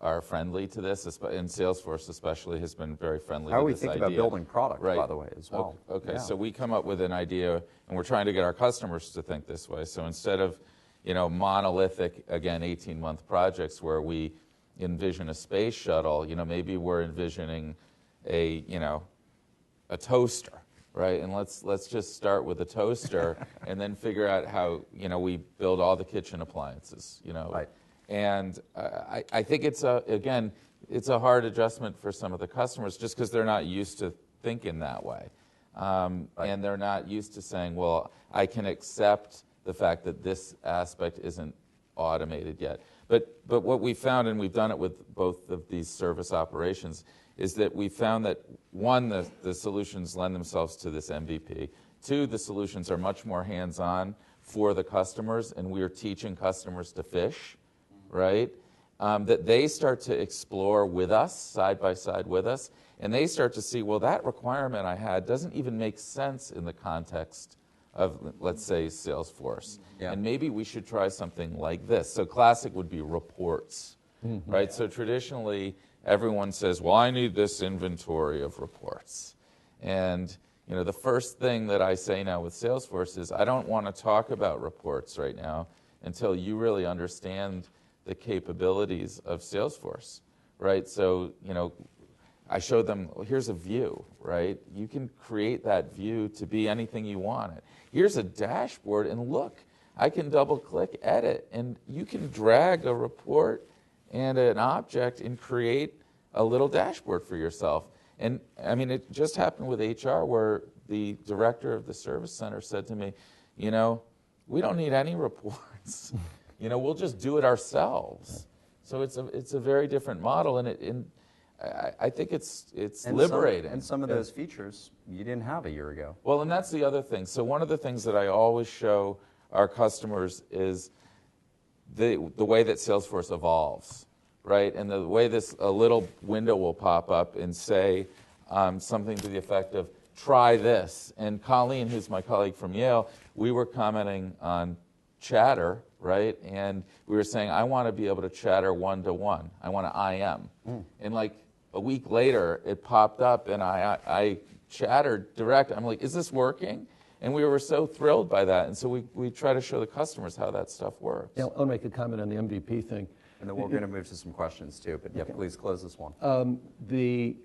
are friendly to this, and Salesforce especially has been very friendly to this idea. How we think about building products, right, by the way, as well. Okay, yeah. So we come up with an idea, and we're trying to get our customers to think this way. So instead of monolithic, again, 18-month projects where we envision a space shuttle, maybe we're envisioning a toaster, right? And let's just start with a toaster and then figure out how, we build all the kitchen appliances, Right. And I think it's a hard adjustment for some of the customers just because they're not used to thinking that way. Right. And they're not used to saying, well, I can accept the fact that this aspect isn't automated yet. But what we found, and we've done it with both of these service operations, is that we found that, 1, the solutions lend themselves to this MVP. 2, the solutions are much more hands-on for the customers, and we are teaching customers to fish, right? That they start to explore with us, side by side with us, and they start to see, well, that requirement I had doesn't even make sense in the context of, let's say, Salesforce. Yeah. And maybe we should try something like this. So classic would be reports, right? So traditionally, everyone says, well, I need this inventory of reports. And the first thing that I say now with Salesforce is, I don't want to talk about reports right now until you really understand the capabilities of Salesforce, right? So, I showed them, well, here's a view, right? You can create that view to be anything you want it. Here's a dashboard, and look, I can double-click, edit, and you can drag a report and an object and create a little dashboard for yourself. And I mean, it just happened with HR where the director of the service center said to me, we don't need any reports. We'll just do it ourselves. So it's a very different model, and I think it's liberating. And some of those features you didn't have a year ago. Well, and that's the other thing. So one of the things that I always show our customers is the way that Salesforce evolves, right? And the way a little window will pop up and say something to the effect of, try this. And Colleen, who's my colleague from Yale, we were commenting on chatter, right? And we were saying, I want to be able to chatter one-to-one. I want to IM. And like a week later, it popped up, and I chattered direct. I'm like, is this working? And we were so thrilled by that. And so we try to show the customers how that stuff works. Yeah, I'll make a comment on the MVP thing. And then we're going to move to some questions too, but yeah, please close this one. The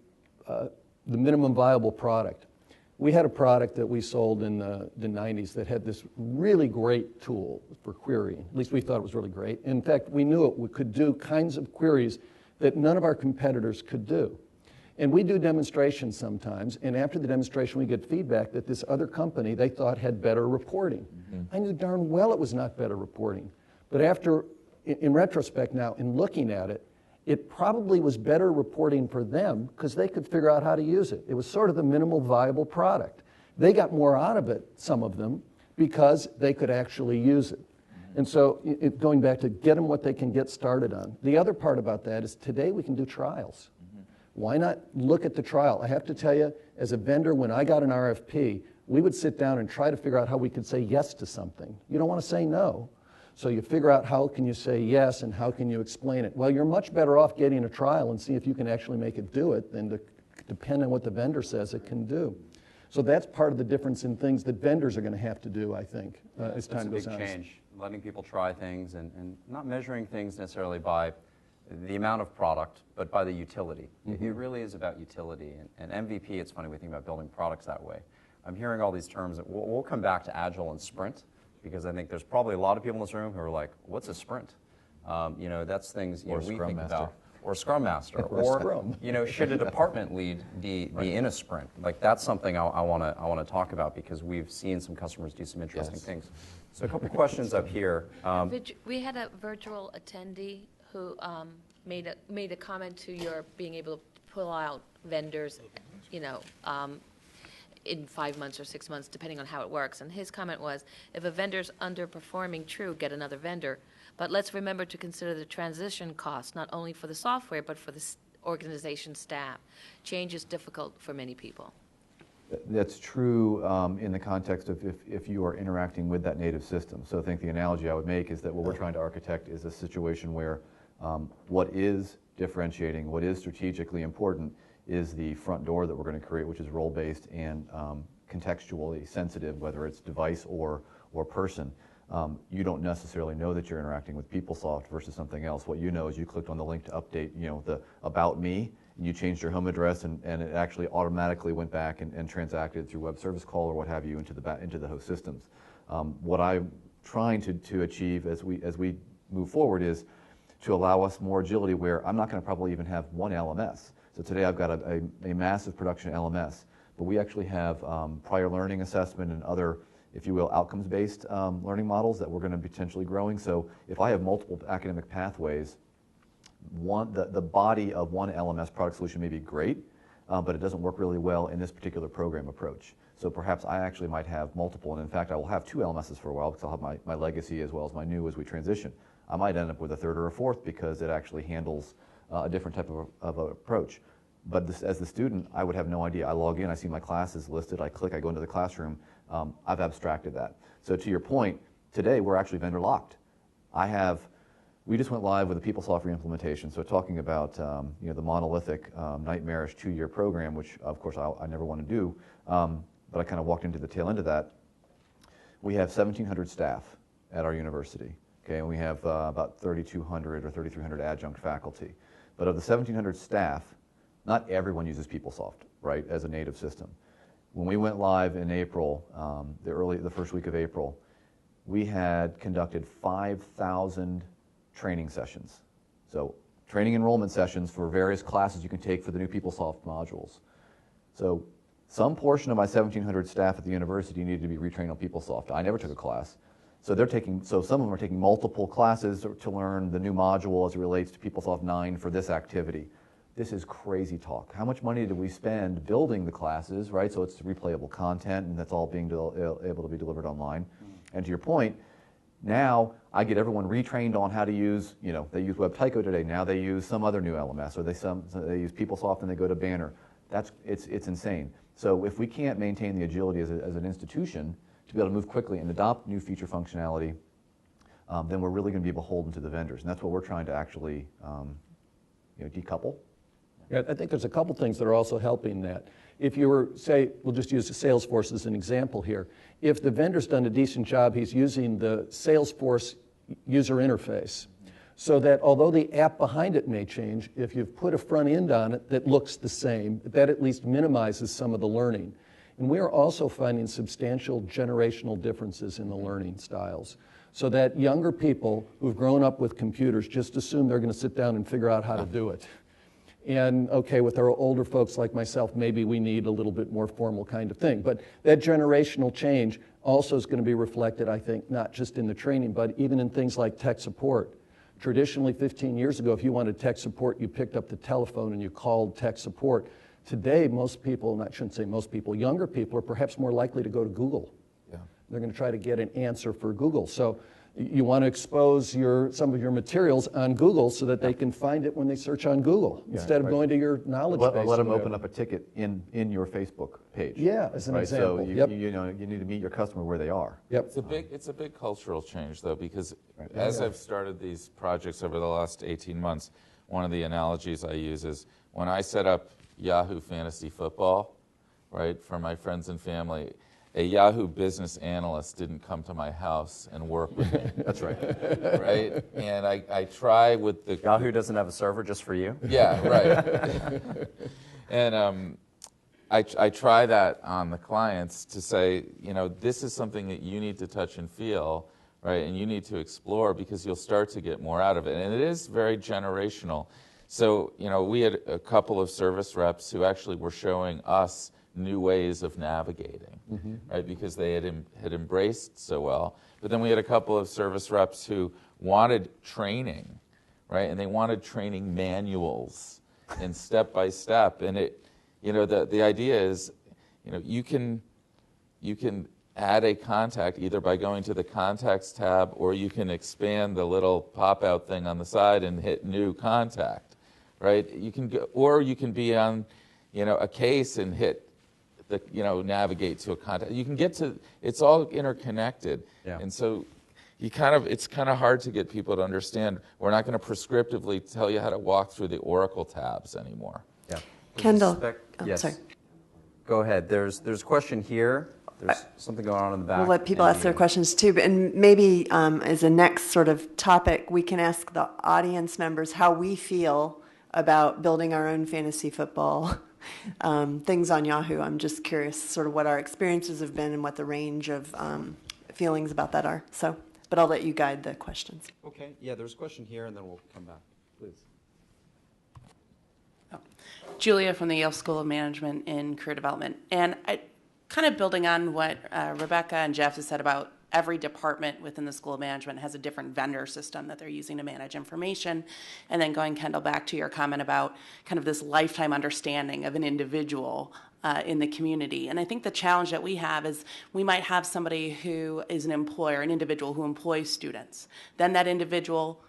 minimum viable product. We had a product that we sold in the 90s that had this really great tool for querying. At least we thought it was really great. In fact, we knew it could do kinds of queries that none of our competitors could do. And we do demonstrations sometimes, and after the demonstration we get feedback that this other company they thought had better reporting. I knew darn well it was not better reporting. But in retrospect now, in looking at it, it probably was better reporting for them because they could figure out how to use it. It was sort of the minimal viable product. They got more out of it, some of them, because they could actually use it. And so going back to get them what they can get started on. The other part about that is today we can do trials. Why not look at the trial? I have to tell you, as a vendor, when I got an RFP, we would sit down and try to figure out how we could say yes to something. You don't want to say no. So you figure out how can you say yes and how can you explain it. Well, you're much better off getting a trial and see if you can actually make it do it than to depend on what the vendor says it can do. So that's part of the difference in things that vendors are going to have to do, I think, as time goes on. It's a big change, letting people try things and not measuring things necessarily by the amount of product, but by the utility. It really is about utility. And MVP, it's funny, we think about building products that way. I'm hearing all these terms. We'll come back to Agile and Sprint, because I think there's probably a lot of people in this room who are like, what's a sprint? That's things we think about. Or Scrum Master. Or Scrum. Should a department lead be in a sprint? Like, that's something I want to talk about, because we've seen some customers do some interesting things. So a couple questions up here. We had a virtual attendee who made a comment to your being able to pull out vendors, in 5 months or 6 months, depending on how it works. And his comment was, if a vendor's underperforming, true, get another vendor. But let's remember to consider the transition cost, not only for the software, but for the organization staff. Change is difficult for many people. That's true in the context of if you are interacting with that native system. So I think the analogy I would make is that what we're trying to architect is a situation where what is differentiating, what is strategically important, is the front door that we're going to create, which is role-based and contextually sensitive, whether it's device or person. You don't necessarily know that you're interacting with PeopleSoft versus something else. What you know is you clicked on the link to update, the About Me, and you changed your home address, and it actually automatically went back and transacted through web service call or what have you into the host systems. What I'm trying to achieve as we move forward is to allow us more agility, where I'm not going to probably even have one LMS. So today I've got a massive production LMS, but we actually have prior learning assessment and other, if you will, outcomes-based learning models that we're going to be potentially growing. So if I have multiple academic pathways, the body of one LMS product solution may be great, but it doesn't work really well in this particular program approach. So perhaps I actually might have multiple, and in fact I will have two LMSs for a while, because I'll have my legacy as well as my new as we transition. I might end up with a third or a fourth because it actually handles a different type of approach. But as the student, I would have no idea. I log in, I see my classes listed, I click, I go into the classroom. I've abstracted that. So to your point, today we're actually vendor locked. We just went live with a PeopleSoft reimplementation. So talking about the monolithic, nightmarish 2-year program, which of course I never want to do, but I kind of walked into the tail end of that. We have 1,700 staff at our university. Okay, and we have about 3,200 or 3,300 adjunct faculty. But of the 1,700 staff, not everyone uses PeopleSoft, right, as a native system. When we went live in April, the first week of April, we had conducted 5,000 training sessions. So training enrollment sessions for various classes you can take for the new PeopleSoft modules. So some portion of my 1,700 staff at the university needed to be retrained on PeopleSoft. I never took a class. So some of them are taking multiple classes to learn the new module as it relates to PeopleSoft 9 for this activity. This is crazy talk. How much money did we spend building the classes, right? So it's replayable content, and that's all being able to be delivered online. And to your point, now I get everyone retrained on how to use, they use WebTyco today. Now they use some other new LMS, or they use PeopleSoft and they go to Banner. It's insane. So if we can't maintain the agility as an institution to be able to move quickly and adopt new feature functionality, then we're really going to be beholden to the vendors. And that's what we're trying to actually decouple. Yeah, I think there's a couple things that are also helping that. If you were, say, we'll just use Salesforce as an example here. If the vendor's done a decent job, he's using the Salesforce user interface so that although the app behind it may change, if you've put a front end on it that looks the same, that at least minimizes some of the learning. And we are also finding substantial generational differences in the learning styles, so that younger people who've grown up with computers just assume they're going to sit down and figure out how to do it. And okay, with our older folks like myself, maybe we need a little bit more formal kind of thing. But that generational change also is going to be reflected, I think, not just in the training, but even in things like tech support. Traditionally, 15 years ago, if you wanted tech support, you picked up the telephone and you called tech support. Today, most people, and I shouldn't say most people, younger people are perhaps more likely to go to Google. Yeah. They're going to try to get an answer for Google. So you want to expose some of your materials on Google so that they can find it when they search on Google, instead of going to your knowledge base. Let them open up a ticket in your Facebook page. Yeah, as an example. So you need to meet your customer where they are. Yep. It's a big cultural change, though, because as I've started these projects over the last 18 months, one of the analogies I use is when I set up Yahoo Fantasy Football, right, for my friends and family, a Yahoo business analyst didn't come to my house and work with me. That's right. Right? And I try with the... Yahoo doesn't have a server just for you? Yeah, right. And I try that on the clients to say, this is something that you need to touch and feel, right? And you need to explore because you'll start to get more out of it. And it is very generational. So, we had a couple of service reps who actually were showing us new ways of navigating, right? Because they had embraced so well. But then we had a couple of service reps who wanted training, right? And they wanted training manuals and step by step. And the idea is, you can add a contact either by going to the contacts tab, or you can expand the little pop-out thing on the side and hit new contact, right? You can go, or you can be on, a case and hit navigate to a contact. You can get to, it's all interconnected. Yeah. And so it's kind of hard to get people to understand. We're not going to prescriptively tell you how to walk through the Oracle tabs anymore. Yeah. Kendall. Yes. Sorry. Go ahead. There's a question here. There's something going on in the back. We'll let people ask their questions too, and maybe as a next sort of topic, we can ask the audience members how we feel about building our own fantasy football things on Yahoo. I'm just curious sort of what our experiences have been and what the range of feelings about that are. So, but I'll let you guide the questions. Okay. Yeah, there's a question here, and then we'll come back. Please. Julia from the Yale School of Management in Career Development. And kind of building on what Rebecca and Jeff has said about every department within the School of Management has a different vendor system that they're using to manage information. And then going, Kendall, back to your comment about kind of this lifetime understanding of an individual in the community. And I think the challenge that we have is we might have somebody who is an employer, an individual who employs students. Then that individual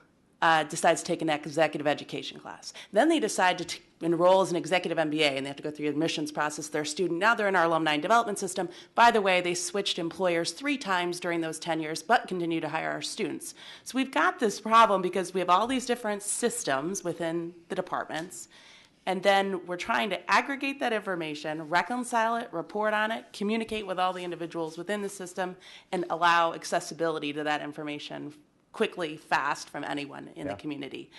decides to take an executive education class. Then they decide to enroll as an executive MBA, and they have to go through the admissions process. They're a student. Now they're in our alumni development system. By the way, they switched employers 3 times during those 10 years, but continue to hire our students. So we've got this problem because we have all these different systems within the departments, and then we're trying to aggregate that information, reconcile it, report on it, communicate with all the individuals within the system, and allow accessibility to that information quickly, fast from anyone in the community.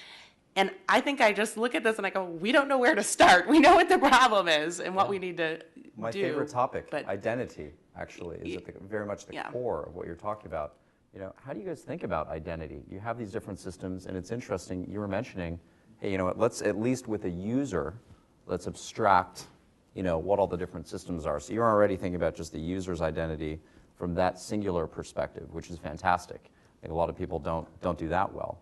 And I think I just look at this and I go, we don't know where to start. We know what the problem is and what we need to My do. favorite topic, but identity, actually, is very much the core of what you're talking about. You know, how do you guys think about identity? You have these different systems, and it's interesting. You were mentioning, hey, you know what? Let's at least with a user, let's abstract, you know, what all the different systems are. So you're already thinking about just the user's identity from that singular perspective, which is fantastic. I think a lot of people don't do that well.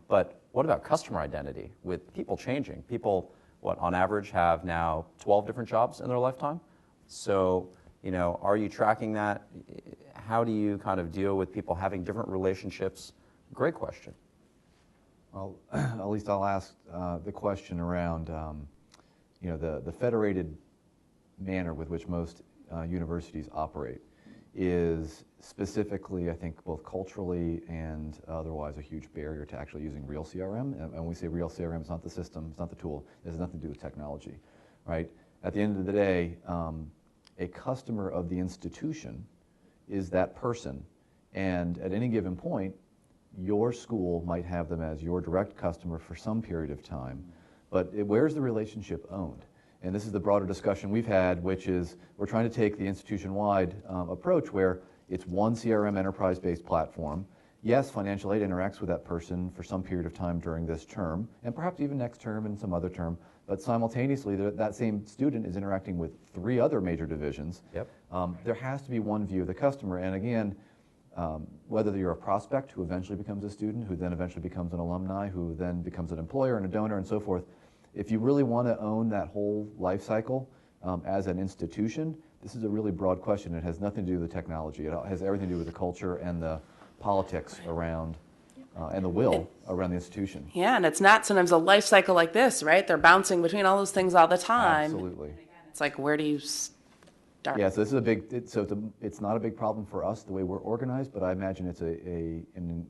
But what about customer identity with people changing? People, what, on average have now 12 different jobs in their lifetime? So, you know, are you tracking that? How do you kind of deal with people having different relationships? Great question. Well, at least I'll ask the question around, you know, the federated manner with which most universities operate is specifically, I think, both culturally and otherwise a huge barrier to actually using real CRM. And when we say real CRM, it's not the system, it's not the tool, it has nothing to do with technology, right? At the end of the day, a customer of the institution is that person. And at any given point, your school might have them as your direct customer for some period of time, but where's the relationship owned? And this is the broader discussion we've had, which is we're trying to take the institution-wide approach where it's one CRM enterprise-based platform. Yes, financial aid interacts with that person for some period of time during this term, and perhaps even next term and some other term, but simultaneously that same student is interacting with 3 other major divisions. Yep. There has to be one view of the customer, and again, whether you're a prospect who eventually becomes a student, who then eventually becomes an alumni, who then becomes an employer and a donor and so forth, if you really want to own that whole life cycle as an institution, this is a really broad question. It has nothing to do with the technology. It has everything to do with the culture and the politics around and the will around the institution. Yeah, and it's not sometimes a life cycle like this, right? They're bouncing between all those things all the time. Absolutely. It's like, where do you start? Yeah, so this is a big, it's not a big problem for us the way we're organized, but I imagine it's an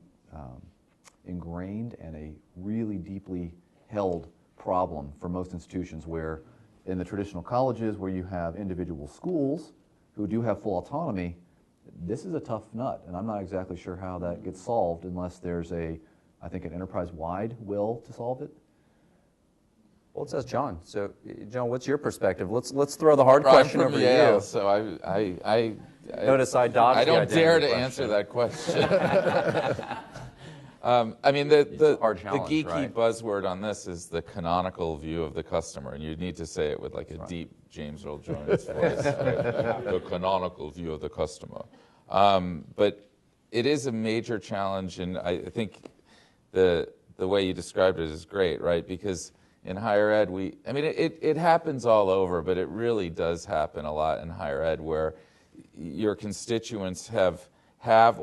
ingrained and a really deeply held problem for most institutions, where in the traditional colleges where you have individual schools who do have full autonomy, this is a tough nut, and I'm not exactly sure how that gets solved unless there's I think an enterprise-wide will to solve it. Well, it says John. So, John, what's your perspective? Let's throw the hard I'm question from over Yale, to you. So I Notice I dodged I the don't dare identity to answer question. that question. I mean, the hard challenge, geeky right? buzzword on this is the canonical view of the customer, and you need to say it with like a deep James Earl Jones voice. Right? The canonical view of the customer. But it is a major challenge, and I think the way you described it is great, right? Because in higher ed, it happens all over, but it really does happen a lot in higher ed, where your constituents have had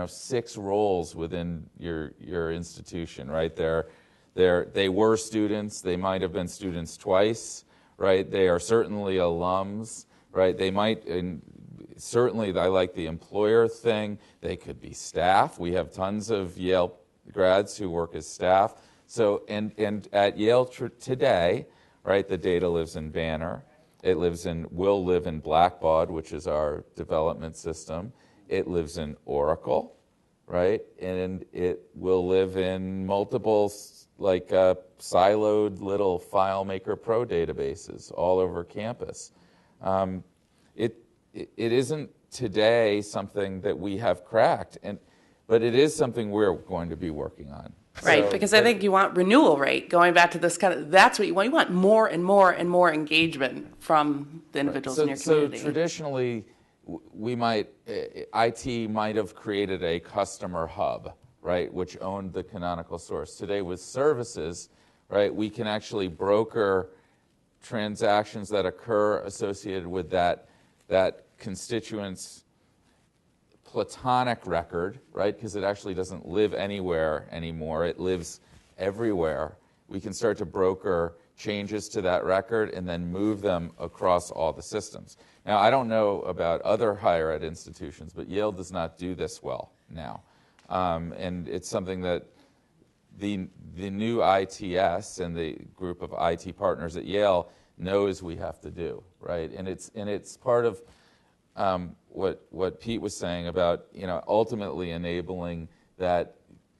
6 roles within your institution, right? They were students. They might have been students twice, right? They are certainly alums, right? They might, and certainly I like the employer thing. They could be staff. We have tons of Yale grads who work as staff. So, and at Yale today, right, the data lives in Banner. It will live in Blackbaud, which is our development system. It lives in Oracle, right? And it will live in multiple, siloed little FileMaker Pro databases all over campus. It isn't today something that we have cracked, but it is something we're going to be working on. Right, because I think you want renewal rate, going back to this that's what you want. You want more and more and more engagement from the individuals in your community. So traditionally, IT might have created a customer hub, right, which owned the canonical source. Today with services, right, we can actually broker transactions that occur associated with that constituent's platonic record, right, because it actually doesn't live anywhere anymore. It lives everywhere. We can start to broker changes to that record and then move them across all the systems. Now, I don't know about other higher ed institutions, but Yale does not do this well now. And it's something that the new ITS and the group of IT partners at Yale knows we have to do, right? And it's part of what Pete was saying about, ultimately enabling that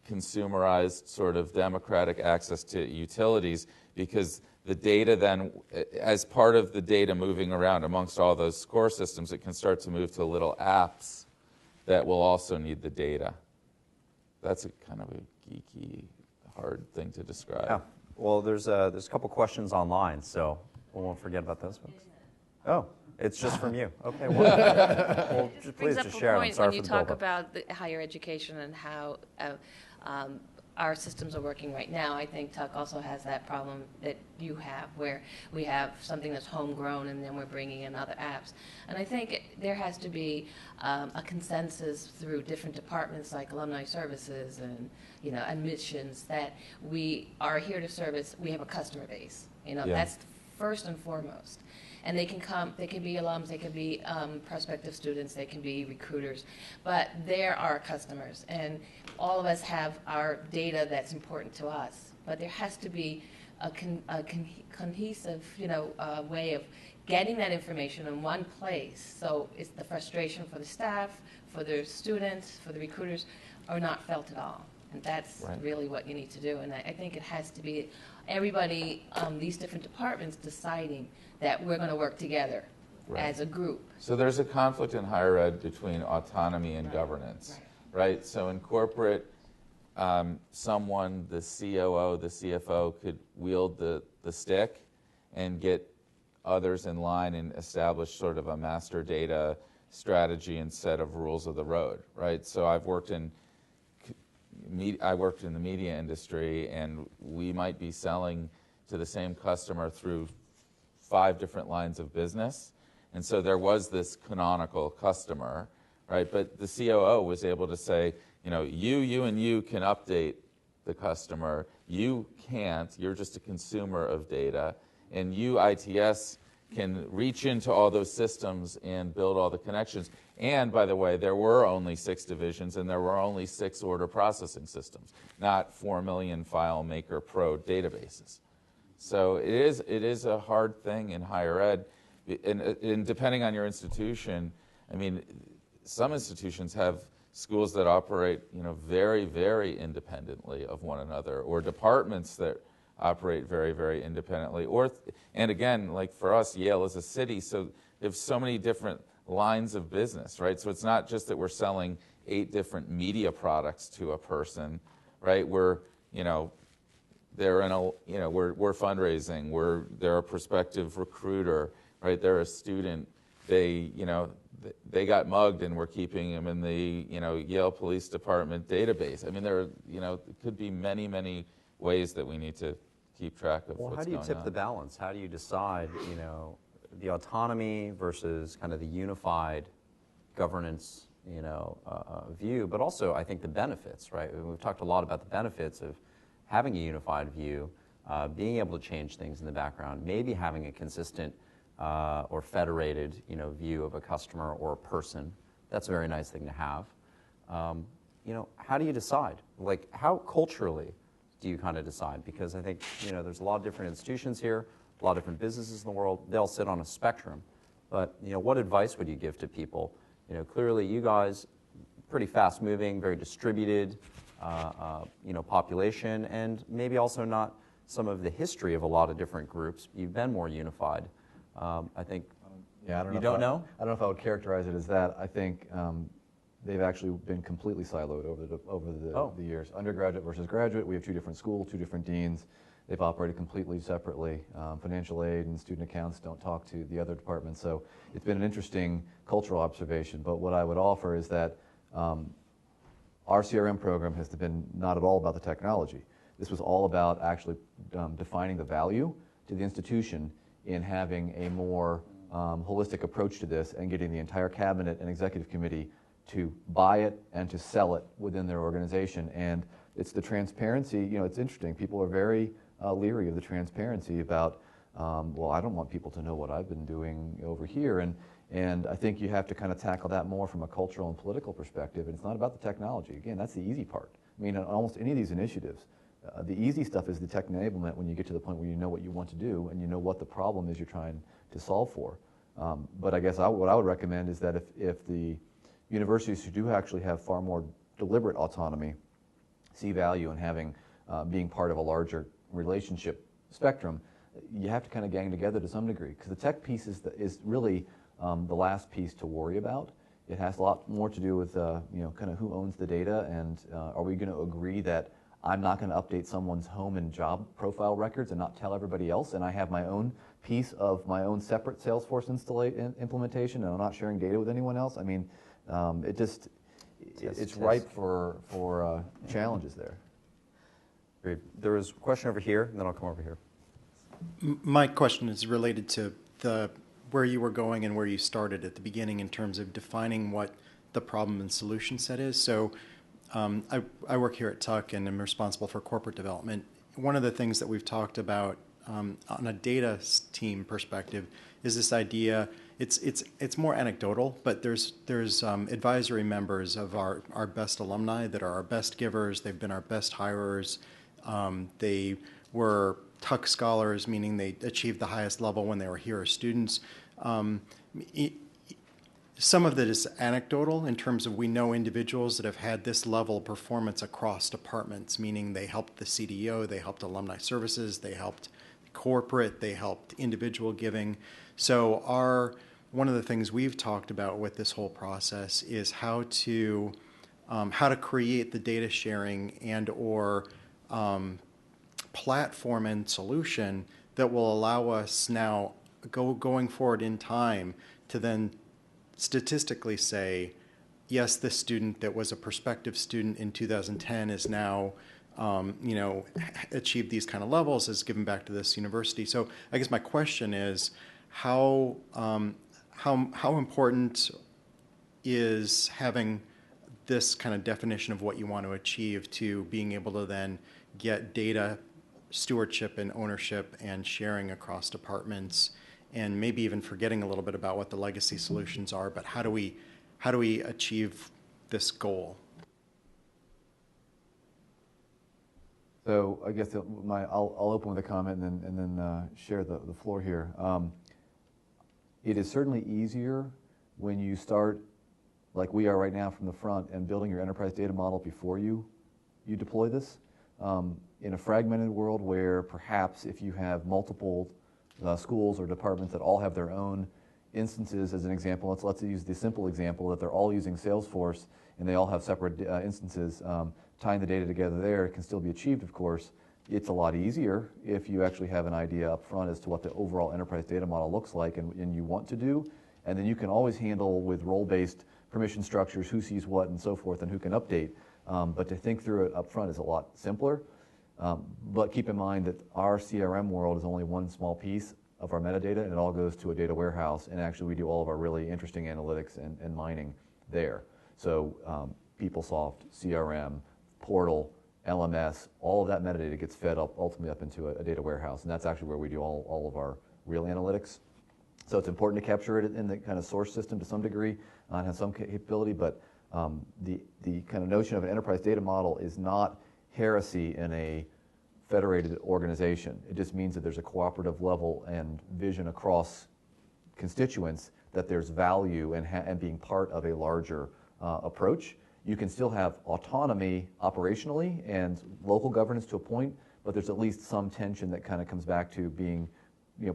consumerized sort of democratic access to utilities, because the data then, as part of the data moving around amongst all those score systems, it can start to move to little apps that will also need the data. That's a kind of a geeky, hard thing to describe. Yeah. Well, there's a couple questions online, so we won't forget about those folks. Oh, it's just from you. Okay, well please just share. I'm sorry when you for the talk buildup. about the higher education and how our systems are working right now. I think Tuck also has that problem that you have, where we have something that's homegrown and then we're bringing in other apps. And I think there has to be a consensus through different departments like alumni services and admissions, that we are here to service. We have a customer base. That's first and foremost. And they can come, they can be alums, they can be prospective students, they can be recruiters, but they're our customers. And all of us have our data that's important to us, but there has to be a cohesive, way of getting that information in one place. So it's the frustration for the staff, for the students, for the recruiters, are not felt at all. And that's really what you need to do. And I think it has to be everybody, these different departments deciding that we're going to work together as a group. So there's a conflict in higher ed between autonomy and governance, right? So in corporate, someone, the COO, the CFO, could wield the stick and get others in line and establish sort of a master data strategy and set of rules of the road, right? So I worked in the media industry, and we might be selling to the same customer through 5 different lines of business. And so there was this canonical customer, right? But the COO was able to say, you and you can update the customer. You can't. You're just a consumer of data. And you, ITS, can reach into all those systems and build all the connections. And by the way, there were only 6 divisions and there were only 6 order processing systems, not 4 million FileMaker Pro databases. So it is a hard thing in higher ed, and depending on your institution, I mean, some institutions have schools that operate, very, very independently of one another, or departments that operate very, very independently. And again, like for us, Yale is a city, so there's so many different lines of business, right? So it's not just that we're selling 8 different media products to a person, right? We're fundraising. They're a prospective recruiter, right? They're a student. They got mugged, and we're keeping them in the Yale Police Department database. I mean, there could be many, many ways that we need to keep track of what's going on. Well, how do you tip the balance? How do you decide, the autonomy versus kind of the unified governance, view, but also I think the benefits, right? We've talked a lot about the benefits of having a unified view, being able to change things in the background, maybe having a consistent or federated, view of a customer or a person. That's a very nice thing to have. How do you decide? Like, how culturally do you kind of decide? Because I think, there's a lot of different institutions here, a lot of different businesses in the world. They all sit on a spectrum. But, what advice would you give to people? Clearly you guys, pretty fast moving, very distributed, population, and maybe also not some of the history of a lot of different groups. You've been more unified. I think, I don't know? I don't know if I would characterize it as that. I think they've actually been completely siloed over the years. Undergraduate versus graduate, we have 2 different schools, 2 different deans. They've operated completely separately. Financial aid and student accounts don't talk to the other departments. So it's been an interesting cultural observation. But what I would offer is that our CRM program has been not at all about the technology. This was all about actually defining the value to the institution in having a more holistic approach to this and getting the entire cabinet and executive committee to buy it and to sell it within their organization. And it's the transparency. It's interesting. People are very leery of the transparency about, well, I don't want people to know what I've been doing over here. And I think you have to kind of tackle that more from a cultural and political perspective. And it's not about the technology. Again, that's the easy part. I mean, on almost any of these initiatives, the easy stuff is the tech enablement when you get to the point where you know what you want to do and you know what the problem is you're trying to solve for. But I guess what I would recommend is that if the universities who do actually have far more deliberate autonomy see value in having being part of a larger relationship spectrum, you have to kind of gang together to some degree, because the tech piece is really the last piece to worry about. It has a lot more to do with kind of who owns the data, and are we going to agree that I'm not going to update someone's home and job profile records and not tell everybody else, and I have my own piece of my own separate Salesforce implementation, and I'm not sharing data with anyone else. I mean, it's ripe for challenges there. Great. There was a question over here, and then I'll come over here. My question is related to where you were going and where you started at the beginning in terms of defining what the problem and solution set is. So I work here at Tuck and I'm responsible for corporate development. One of the things that we've talked about on a data team perspective is this idea. It's more anecdotal, but there's advisory members of our best alumni that are our best givers. They've been our best hirers. They were Tuck scholars, meaning they achieved the highest level when they were here as students. Some of that is anecdotal in terms of we know individuals that have had this level of performance across departments, meaning they helped the CDO, they helped alumni services, they helped corporate, they helped individual giving. So one of the things we've talked about with this whole process is how to create the data sharing and/or platform and solution that will allow us now going forward in time to then statistically say, yes, this student that was a prospective student in 2010 is now, achieved these kind of levels, is given back to this university. So I guess my question is, how important is having this kind of definition of what you want to achieve to being able to then get data stewardship and ownership and sharing across departments, and maybe even forgetting a little bit about what the legacy solutions are, but how do we achieve this goal? So I guess I'll open with a comment and then share the floor here. It is certainly easier when you start like we are right now from the front and building your enterprise data model before you deploy this. In a fragmented world where perhaps if you have multiple schools or departments that all have their own instances, as an example, let's use the simple example that they're all using Salesforce and they all have separate instances, tying the data together there can still be achieved, of course. It's a lot easier if you actually have an idea up front as to what the overall enterprise data model looks like and you want to do, and then you can always handle with role-based permission structures, who sees what and so forth, and who can update. But to think through it up front is a lot simpler. But keep in mind that our CRM world is only one small piece of our metadata, and it all goes to a data warehouse, and actually we do all of our really interesting analytics and mining there. So PeopleSoft, CRM, Portal, LMS, all of that metadata gets fed up ultimately up into a data warehouse, and that's actually where we do all of our real analytics. So it's important to capture it in the kind of source system to some degree and have some capability, but the kind of notion of an enterprise data model is not heresy in a federated organization. It just means that there's a cooperative level and vision across constituents that there's value in being part of a larger approach. You can still have autonomy operationally and local governance to a point, but there's at least some tension that kind of comes back to being,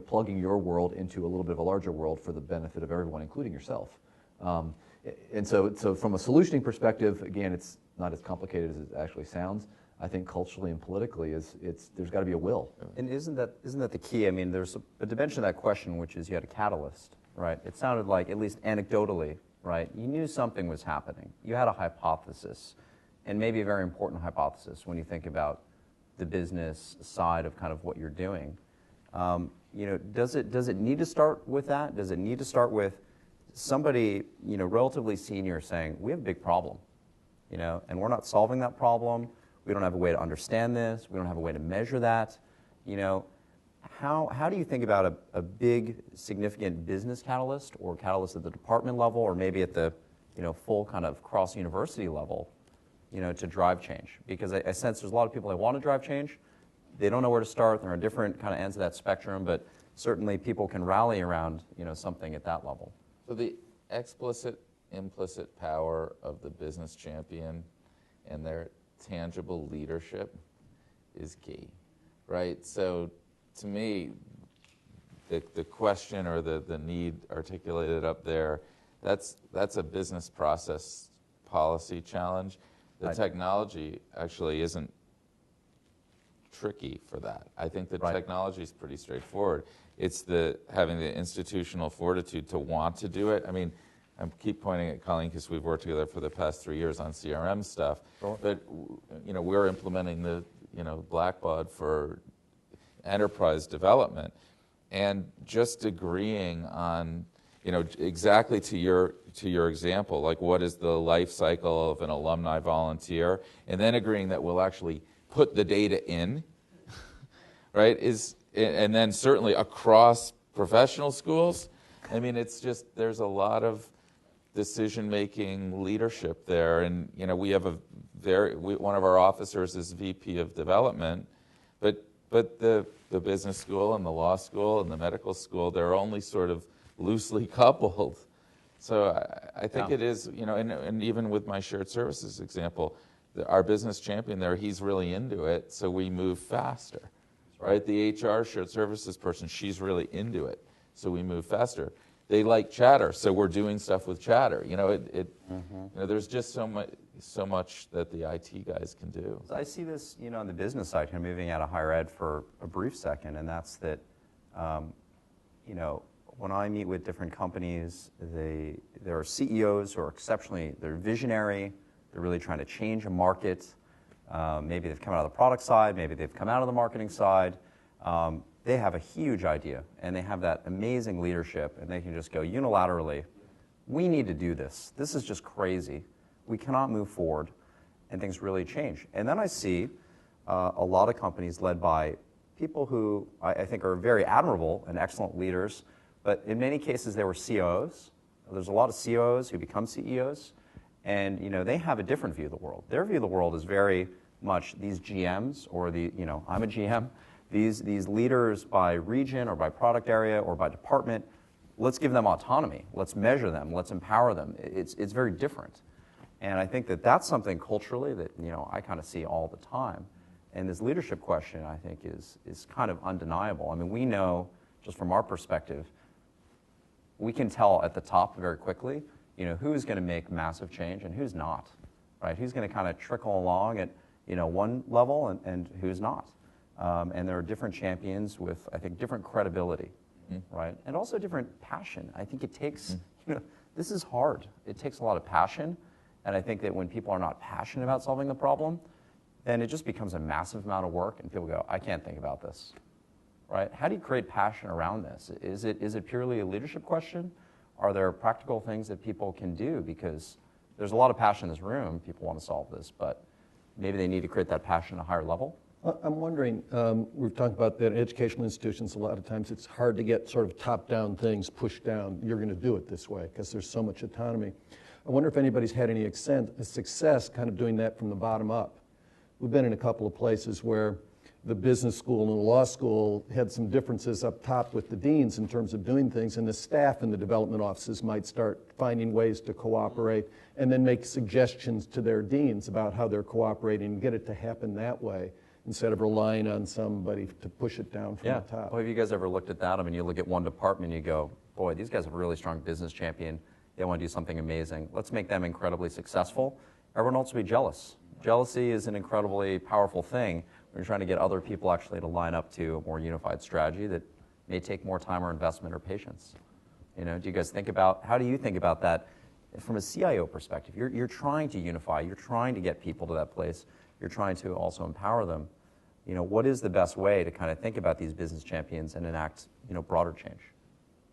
plugging your world into a little bit of a larger world for the benefit of everyone, including yourself. And so from a solutioning perspective, again, it's not as complicated as it actually sounds. I think culturally and politically, there's got to be a will. And isn't that the key? I mean, there's a dimension of that question, which is you had a catalyst, right? It sounded like, at least anecdotally, right, you knew something was happening. You had a hypothesis, and maybe a very important hypothesis when you think about the business side of kind of what you're doing. Does it need to start with that? Does it need to start with somebody, relatively senior saying, we have a big problem, and we're not solving that problem. We don't have a way to understand this. We don't have a way to measure that. How do you think about a big, significant business catalyst or catalyst at the department level or maybe at the, full kind of cross-university level, to drive change? Because I sense there's a lot of people that want to drive change. They don't know where to start. They're on different kind of ends of that spectrum. But certainly people can rally around, something at that level. So the explicit, implicit power of the business champion and their tangible leadership is key, right? So to me, the question or the need articulated up there, that's a business process policy challenge. The technology actually isn't tricky for that. I think the technology is pretty straightforward. It's having the institutional fortitude to want to do it. I mean, I keep pointing at Colleen because we've worked together for the past 3 years on CRM stuff. Sure. But we're implementing the Blackbaud for enterprise development, and just agreeing on exactly to your example, like what is the life cycle of an alumni volunteer, and then agreeing that we'll actually put the data in, right? And then certainly across professional schools. I mean, it's just there's a lot of decision-making leadership there, and we have one of our officers is VP of development, but the business school and the law school and the medical school, they're only sort of loosely coupled. So I think it is, and even with my shared services example, our business champion there, he's really into it, so we move faster, right? The HR shared services person, she's really into it, so we move faster. They like Chatter, so we're doing stuff with Chatter. There's just so much that the IT guys can do. I see this, on the business side, kind of moving out of higher ed for a brief second, and that's that, when I meet with different companies, there are CEOs who are they're visionary, they're really trying to change a market. Maybe they've come out of the product side, maybe they've come out of the marketing side. They have a huge idea, and they have that amazing leadership, and they can just go unilaterally, we need to do this. This is just crazy. We cannot move forward, and things really change. And then I see a lot of companies led by people who I think are very admirable and excellent leaders, but in many cases they were COOs. There's a lot of COOs who become CEOs, and they have a different view of the world. Their view of the world is very much these GMs, or I'm a GM, these leaders by region or by product area or by department, let's give them autonomy. Let's measure them. Let's empower them. It's very different. And I think that that's something culturally that I kind of see all the time. And this leadership question, I think, is kind of undeniable. I mean, we know, just from our perspective, we can tell at the top very quickly, who's going to make massive change and who's not, right? Who's going to kind of trickle along at one level and who's not. And there are different champions with, I think, different credibility, right? And also different passion. I think it takes, this is hard. It takes a lot of passion. And I think that when people are not passionate about solving the problem, then it just becomes a massive amount of work, and people go, I can't think about this, right? How do you create passion around this? Is it purely a leadership question? Are there practical things that people can do? Because there's a lot of passion in this room. People want to solve this, but maybe they need to create that passion at a higher level. I'm wondering, we've talked about that in educational institutions, a lot of times it's hard to get sort of top-down things pushed down. You're going to do it this way because there's so much autonomy. I wonder if anybody's had any success kind of doing that from the bottom up. We've been in a couple of places where the business school and the law school had some differences up top with the deans in terms of doing things, and the staff in the development offices might start finding ways to cooperate and then make suggestions to their deans about how they're cooperating and get it to happen that way, instead of relying on somebody to push it down from the top. Well, have you guys ever looked at that? I mean, you look at one department and you go, boy, these guys have a really strong business champion. They want to do something amazing. Let's make them incredibly successful. Everyone else will be jealous. Jealousy is an incredibly powerful thing when you're trying to get other people actually to line up to a more unified strategy that may take more time or investment or patience. Do you guys think about, how do you think about that from a CIO perspective? You're trying to unify. You're trying to get people to that place. You're trying to also empower them. What is the best way to kind of think about these business champions and enact, broader change?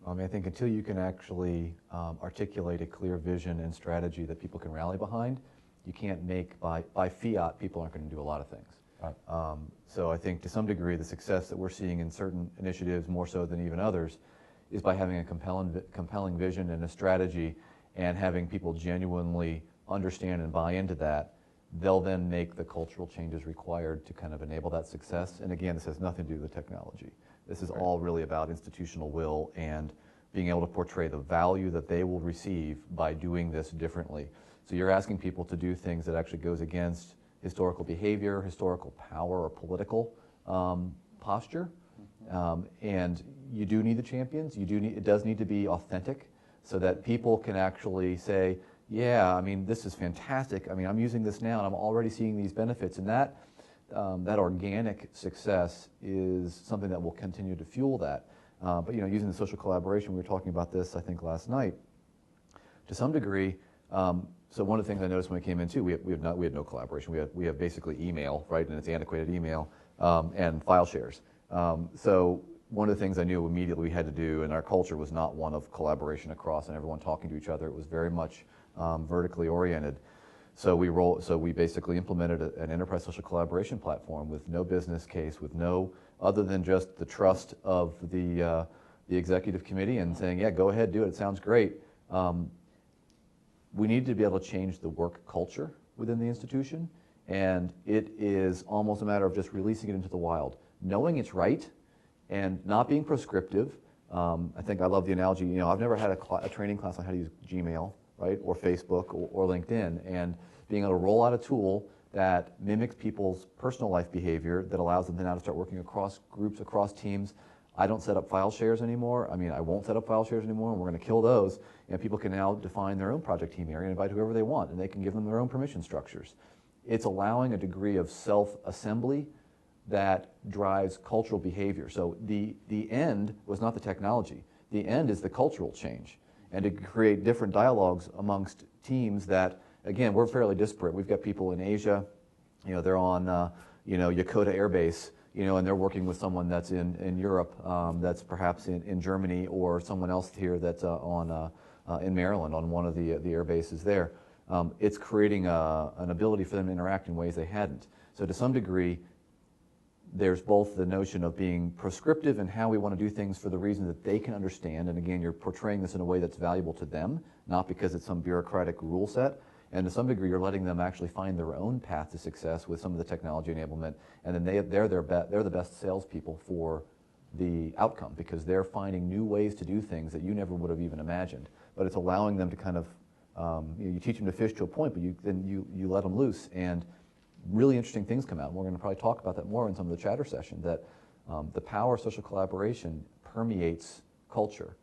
I mean, I think until you can actually articulate a clear vision and strategy that people can rally behind, you can't make, by fiat, people aren't going to do a lot of things. Right. So I think to some degree the success that we're seeing in certain initiatives, more so than even others, is by having a compelling vision and a strategy and having people genuinely understand and buy into that, they'll then make the cultural changes required to kind of enable that success. And again, this has nothing to do with technology. This is all really about institutional will and being able to portray the value that they will receive by doing this differently. So you're asking people to do things that actually goes against historical behavior, historical power, or political posture. And you do need the champions. It does need to be authentic so that people can actually say, yeah, I mean, this is fantastic. I mean, I'm using this now and I'm already seeing these benefits. And that organic success is something that will continue to fuel that. But using the social collaboration, we were talking about this, I think, last night. To some degree, so one of the things I noticed when we came in too, we had no collaboration. We have basically email, right, and it's antiquated email and file shares. So one of the things I knew immediately we had to do, and our culture was not one of collaboration across and everyone talking to each other. It was very much vertically oriented. So we basically implemented an enterprise social collaboration platform with no business case, with no other than just the trust of the executive committee and saying, yeah, go ahead, do it. It sounds great. We need to be able to change the work culture within the institution, and it is almost a matter of just releasing it into the wild, knowing it's right, and not being prescriptive. I think I love the analogy. I've never had a training class on how to use Gmail, right, or Facebook or LinkedIn, and being able to roll out a tool that mimics people's personal life behavior that allows them to now to start working across groups, across teams. I don't set up file shares anymore. I mean, I won't set up file shares anymore, and we're going to kill those. And people can now define their own project team area and invite whoever they want, and they can give them their own permission structures. It's allowing a degree of self-assembly that drives cultural behavior. So the end was not the technology. The end is the cultural change, and to create different dialogues amongst teams that, again, we're fairly disparate. We've got people in Asia, they're on, Yokota Air Base, and they're working with someone that's in Europe, that's perhaps in Germany, or someone else here that's in Maryland on one of the air bases there. It's creating an ability for them to interact in ways they hadn't. So to some degree, there's both the notion of being prescriptive in how we want to do things for the reason that they can understand, and again, you're portraying this in a way that's valuable to them, not because it's some bureaucratic rule set. And to some degree, you're letting them actually find their own path to success with some of the technology enablement, and then they're the best salespeople for the outcome, because they're finding new ways to do things that you never would have even imagined. But it's allowing them to kind of, you teach them to fish to a point, but then you let them loose, and really interesting things come out. And we're going to probably talk about that more in some of the chatter session, that the power of social collaboration permeates culture,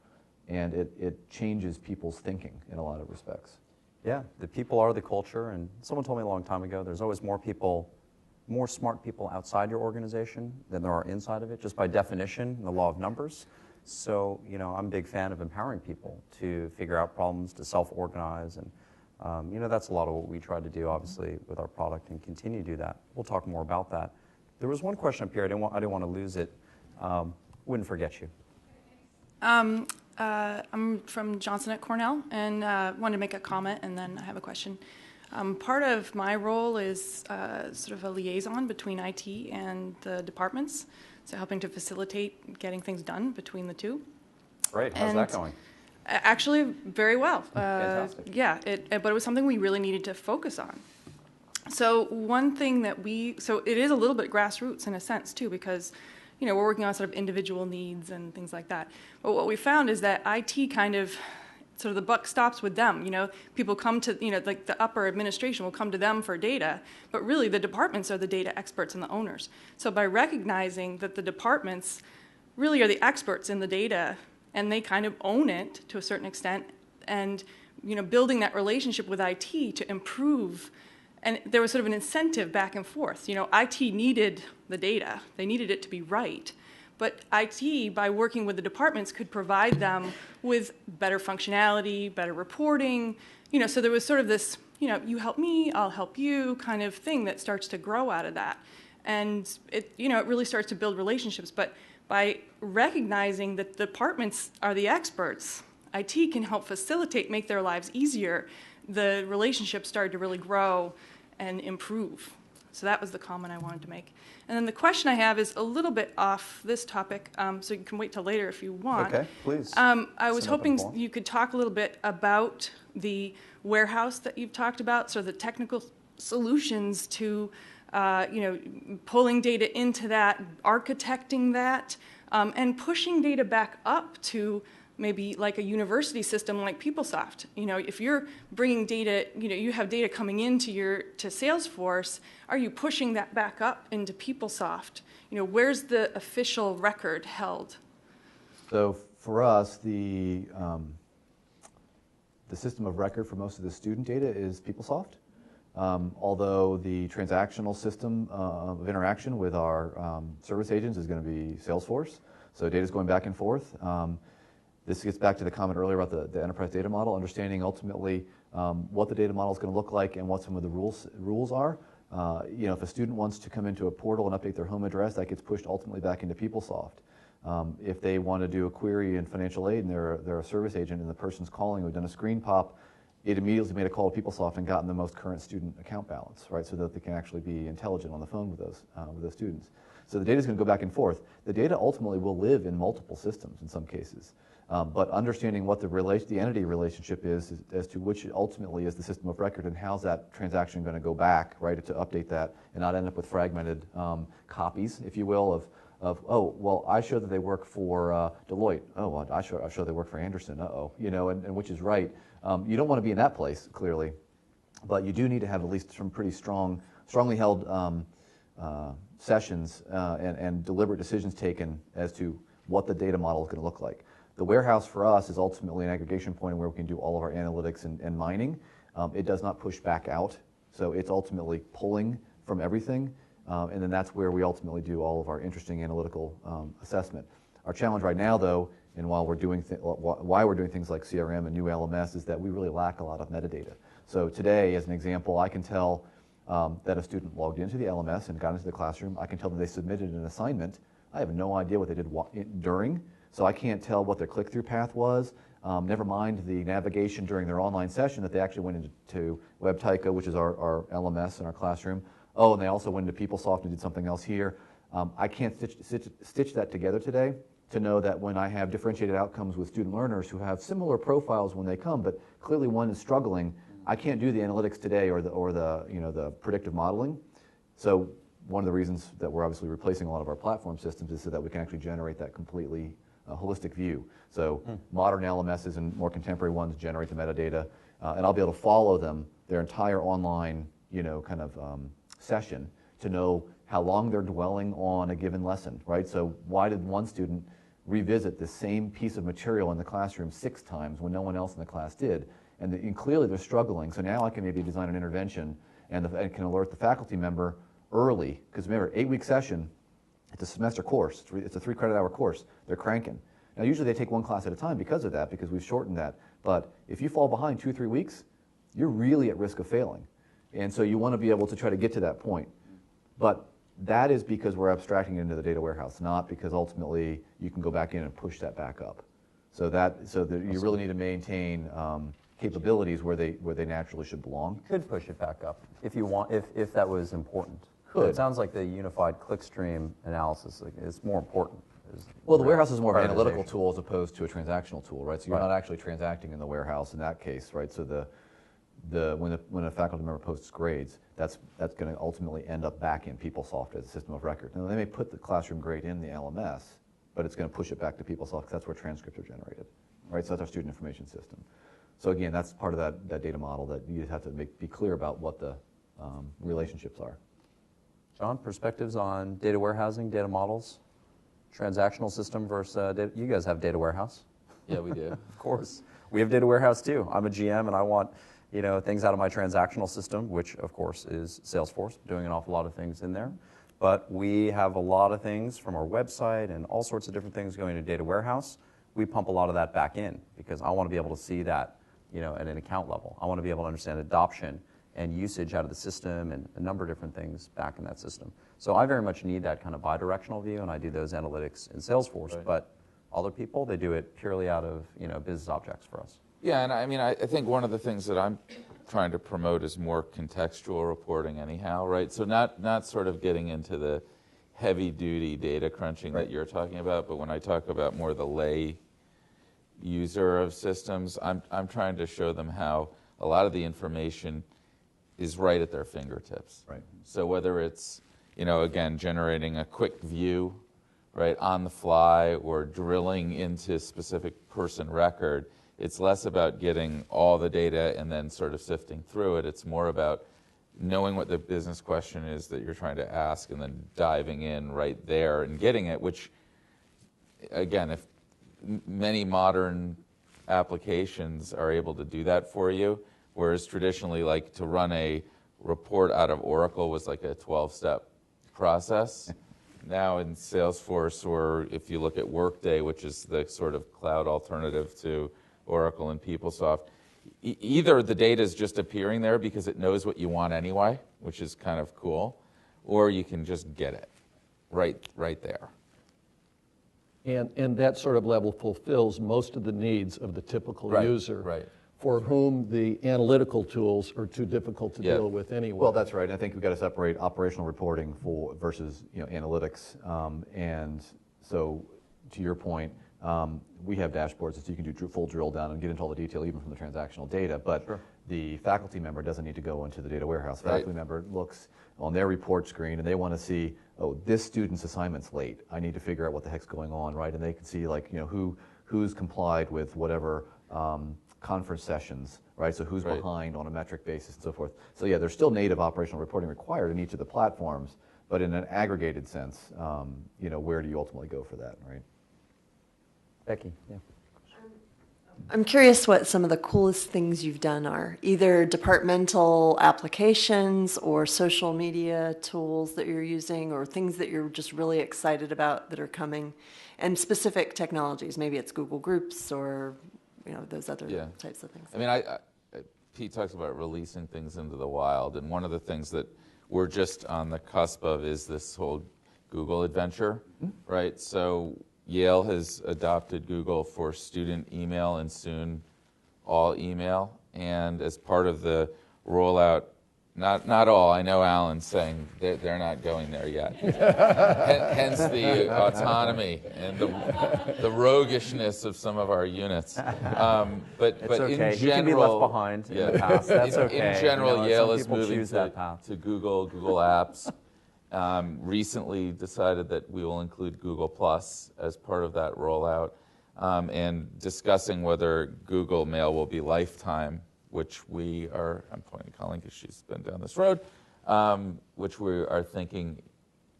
and it changes people's thinking in a lot of respects. Yeah, the people are the culture, and someone told me a long time ago, there's always more smart people outside your organization than there are inside of it, just by definition, the law of numbers. So, I'm a big fan of empowering people to figure out problems, to self-organize, and, that's a lot of what we try to do, obviously, with our product, and continue to do that. We'll talk more about that. There was one question up here, I didn't want to lose it. Wouldn't forget you. I'm from Johnson at Cornell, and wanted to make a comment, and then I have a question. Part of my role is sort of a liaison between IT and the departments, so helping to facilitate getting things done between the two. Great. How's that going? Actually, very well. Fantastic. Yeah, but it was something we really needed to focus on. So one thing that so it is a little bit grassroots in a sense too, because we're working on sort of individual needs and things like that. But what we found is that IT kind of, sort of the buck stops with them. People come to, like the upper administration will come to them for data, but really the departments are the data experts and the owners. So by recognizing that the departments really are the experts in the data, and they kind of own it to a certain extent, and building that relationship with IT to improve. And there was sort of an incentive back and forth. IT needed the data. They needed it to be right. But IT, by working with the departments, could provide them with better functionality, better reporting. So there was sort of this, you help me, I'll help you kind of thing that starts to grow out of that. And it really starts to build relationships. But by recognizing that the departments are the experts, IT can help facilitate, make their lives easier. The relationships started to really grow and improve. So that was the comment I wanted to make. And then the question I have is a little bit off this topic, so you can wait till later if you want. Okay, please. I was hoping you could talk a little bit about the warehouse that you've talked about, so the technical solutions to, pulling data into that, architecting that, and pushing data back up to maybe like a university system like PeopleSoft. If you're bringing data, you have data coming into to Salesforce, are you pushing that back up into PeopleSoft? Where's the official record held? So for us, the system of record for most of the student data is PeopleSoft. Although the transactional system of interaction with our service agents is going to be Salesforce. So data is going back and forth. This gets back to the comment earlier about the enterprise data model, understanding ultimately what the data model is going to look like and what some of the rules are. If a student wants to come into a portal and update their home address, that gets pushed ultimately back into PeopleSoft. If they want to do a query in financial aid and they're a service agent and the person's calling who've done a screen pop, it immediately made a call to PeopleSoft and gotten the most current student account balance, right, so that they can actually be intelligent on the phone with those students. So the data is going to go back and forth. The data ultimately will live in multiple systems in some cases. But understanding what the entity relationship is as to which ultimately is the system of record and how's that transaction going to go back, right, to update that and not end up with fragmented copies, if you will, of I show that they work for Deloitte. Oh, well, I show they work for Anderson. And which is right. You don't want to be in that place, clearly, but you do need to have at least some pretty strongly held sessions and deliberate decisions taken as to what the data model is going to look like. The warehouse for us is ultimately an aggregation point where we can do all of our analytics and mining. It does not push back out, so it's ultimately pulling from everything, and then that's where we ultimately do all of our interesting analytical assessment. Our challenge right now, though, and why we're doing things like CRM and new LMS, is that we really lack a lot of metadata. So today, as an example, I can tell that a student logged into the LMS and got into the classroom. I can tell that they submitted an assignment. I have no idea what they did during. So I can't tell what their click-through path was, never mind the navigation during their online session that they actually went into WebTyco, which is our LMS in our classroom. Oh, and they also went into PeopleSoft and did something else here. I can't stitch that together today to know that when I have differentiated outcomes with student learners who have similar profiles when they come, but clearly one is struggling, I can't do the analytics today or the predictive modeling. So one of the reasons that we're obviously replacing a lot of our platform systems is so that we can actually generate that completely holistic view. So modern LMSs and more contemporary ones generate the metadata, and I'll be able to follow them, their entire online, session, to know how long they're dwelling on a given lesson, right? So why did one student revisit the same piece of material in the classroom 6 times when no one else in the class did? And clearly they're struggling. So now I can maybe design an intervention and can alert the faculty member early, because remember, 8-week session. It's a semester course. It's a 3 credit hour course. They're cranking. Now, usually they take 1 class at a time because of that, because we've shortened that. But if you fall behind 2 or 3 weeks, you're really at risk of failing. And so you want to be able to try to get to that point. But that is because we're abstracting it into the data warehouse, not because ultimately you can go back in and push that back up. So you really need to maintain capabilities where they naturally should belong. You could push it back up if you want, if that was important. It sounds like the unified clickstream analysis is more important. Well, the warehouse is more of an analytical tool as opposed to a transactional tool, right? So you're not actually transacting in the warehouse in that case, right? So when a faculty member posts grades, that's going to ultimately end up back in PeopleSoft as a system of record. Now, they may put the classroom grade in the LMS, but it's going to push it back to PeopleSoft because that's where transcripts are generated, right? So that's our student information system. So again, that's part of that data model that you have to be clear about what the relationships are. John, perspectives on data warehousing, data models, transactional system versus data. You guys have data warehouse. Yeah, we do. Of course. We have data warehouse too. I'm a GM and I want things out of my transactional system, which of course is Salesforce, doing an awful lot of things in there. But we have a lot of things from our website and all sorts of different things going to data warehouse. We pump a lot of that back in because I want to be able to see that at an account level. I want to be able to understand adoption and usage out of the system and a number of different things back in that system. So I very much need that kind of bi-directional view, and I do those analytics in Salesforce, but other people, they do it purely out of business objects for us. Yeah, and I think one of the things that I'm trying to promote is more contextual reporting anyhow, right? So not sort of getting into the heavy-duty data crunching that you're talking about, but when I talk about more the lay user of systems, I'm trying to show them how a lot of the information is right at their fingertips. Right. So whether it's, again, generating a quick view, right, on the fly, or drilling into specific person record, it's less about getting all the data and then sort of sifting through it. It's more about knowing what the business question is that you're trying to ask and then diving in right there and getting it, which, again, if many modern applications are able to do that for you, whereas traditionally, like, to run a report out of Oracle was like a 12-step process. Now in Salesforce, or if you look at Workday, which is the sort of cloud alternative to Oracle and PeopleSoft, either the data is just appearing there because it knows what you want anyway, which is kind of cool, or you can just get it right there. And that sort of level fulfills most of the needs of the typical user, Right. for whom the analytical tools are too difficult to deal with anyway. Well, that's right. I think we've got to separate operational reporting versus analytics. And so, to your point, we have dashboards so you can do full drill down and get into all the detail, even from the transactional data. But the faculty member doesn't need to go into the data warehouse. The faculty member looks on their report screen and they want to see, oh, this student's assignment's late. I need to figure out what the heck's going on, right? And they can see, like, who's complied with whatever conference sessions, right? So who's behind on a metric basis and so forth. So yeah, there's still native operational reporting required in each of the platforms, but in an aggregated sense, where do you ultimately go for that, right? Becky, yeah. I'm curious what some of the coolest things you've done are, either departmental applications or social media tools that you're using, or things that you're just really excited about that are coming, and specific technologies. Maybe it's Google Groups or those other types of things. I mean, Pete talks about releasing things into the wild, and one of the things that we're just on the cusp of is this whole Google adventure, right? So Yale has adopted Google for student email and soon all email, and as part of the rollout, not all, I know Alan's saying they're not going there yet. Hence the autonomy and the roguishness of some of our units. But It's okay. in general, you can be left behind in the past. That's okay. In general, Yale some is people moving choose that path. to Google Apps. Recently decided that we will include Google Plus as part of that rollout, and discussing whether Google Mail will be lifetime, which I'm pointing to Colleen because she's been down this road, which we are thinking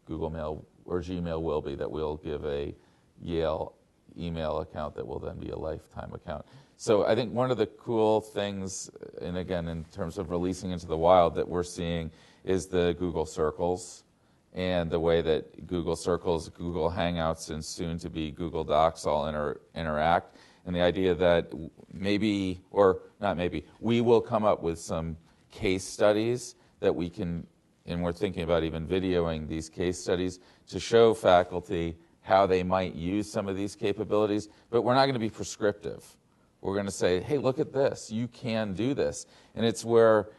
Google Mail or Gmail will be, that we'll give a Yale email account that will then be a lifetime account. So I think one of the cool things, and again, in terms of releasing into the wild, that we're seeing is the Google Circles, and the way that Google Circles, Google Hangouts, and soon to be Google Docs all interact. And the idea that maybe, or not maybe, we will come up with some case studies that we can, and we're thinking about even videoing these case studies to show faculty how they might use some of these capabilities, but we're not going to be prescriptive. We're going to say, hey, look at this, you can do this. And it's where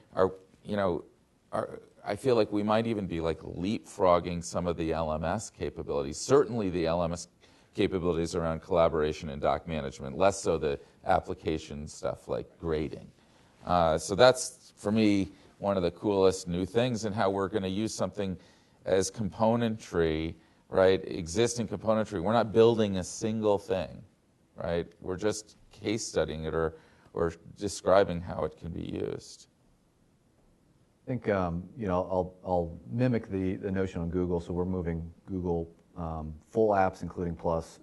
I feel like we might even be like leapfrogging some of the LMS capabilities. Certainly the LMS capabilities around collaboration and doc management, less so the application stuff like grading. So that's, for me, one of the coolest new things, and how we're going to use something as componentry, right? Existing componentry. We're not building a single thing, right? We're just case studying it or describing how it can be used. I think I'll mimic the notion on Google. So we're moving Google full apps, including Plus,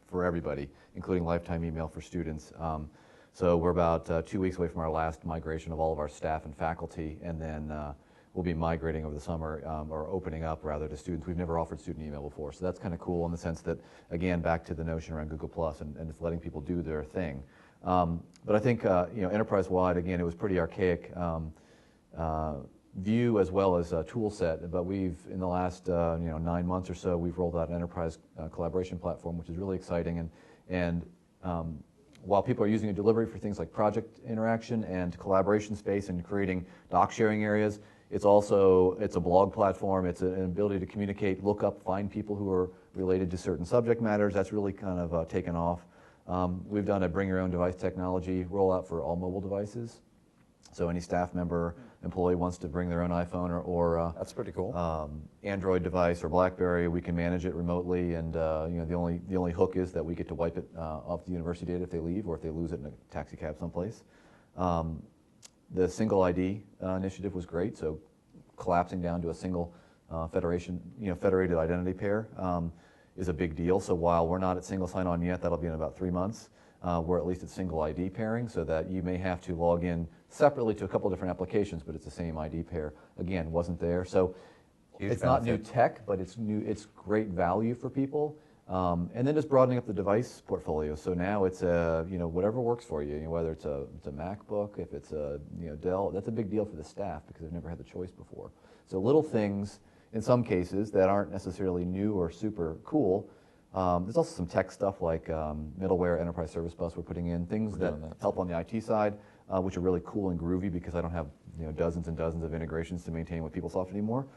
for everybody, including lifetime email for students. So we're about 2 weeks away from our last migration of all of our staff and faculty, and then we'll be migrating over the summer, or opening up rather, to students. We've never offered student email before, so that's kind of cool in the sense that, again, back to the notion around Google Plus and just letting people do their thing. But I think enterprise-wide, again, it was pretty archaic. View as well as a tool set, but we've, in the last 9 months or so, we've rolled out an enterprise collaboration platform, which is really exciting. And while people are using a delivery for things like project interaction and collaboration space and creating doc sharing areas, it's a blog platform. It's an ability to communicate, look up, find people who are related to certain subject matters. That's really kind of taken off. We've done a bring your own device technology rollout for all mobile devices. So any staff member employee wants to bring their own iPhone or That's pretty cool. Android device or BlackBerry, we can manage it remotely, and the only hook is that we get to wipe it off the university data if they leave or if they lose it in a taxi cab someplace. The single ID initiative was great, so collapsing down to a single federated identity pair is a big deal. So while we're not at single sign-on yet, that'll be in about 3 months. We're at least at single ID pairing, so that you may have to log in separately to a couple of different applications, but it's the same ID pair. Again, wasn't there. So Huge it's not new benefit. tech, but it's great value for people. And then just broadening up the device portfolio. So now it's whatever works for you. Whether it's a MacBook, if it's a Dell, that's a big deal for the staff because they've never had the choice before. So little things in some cases that aren't necessarily new or super cool. There's also some tech stuff like middleware, enterprise service bus we're putting in, things that help on the IT side, which are really cool and groovy because I don't have dozens and dozens of integrations to maintain with PeopleSoft anymore.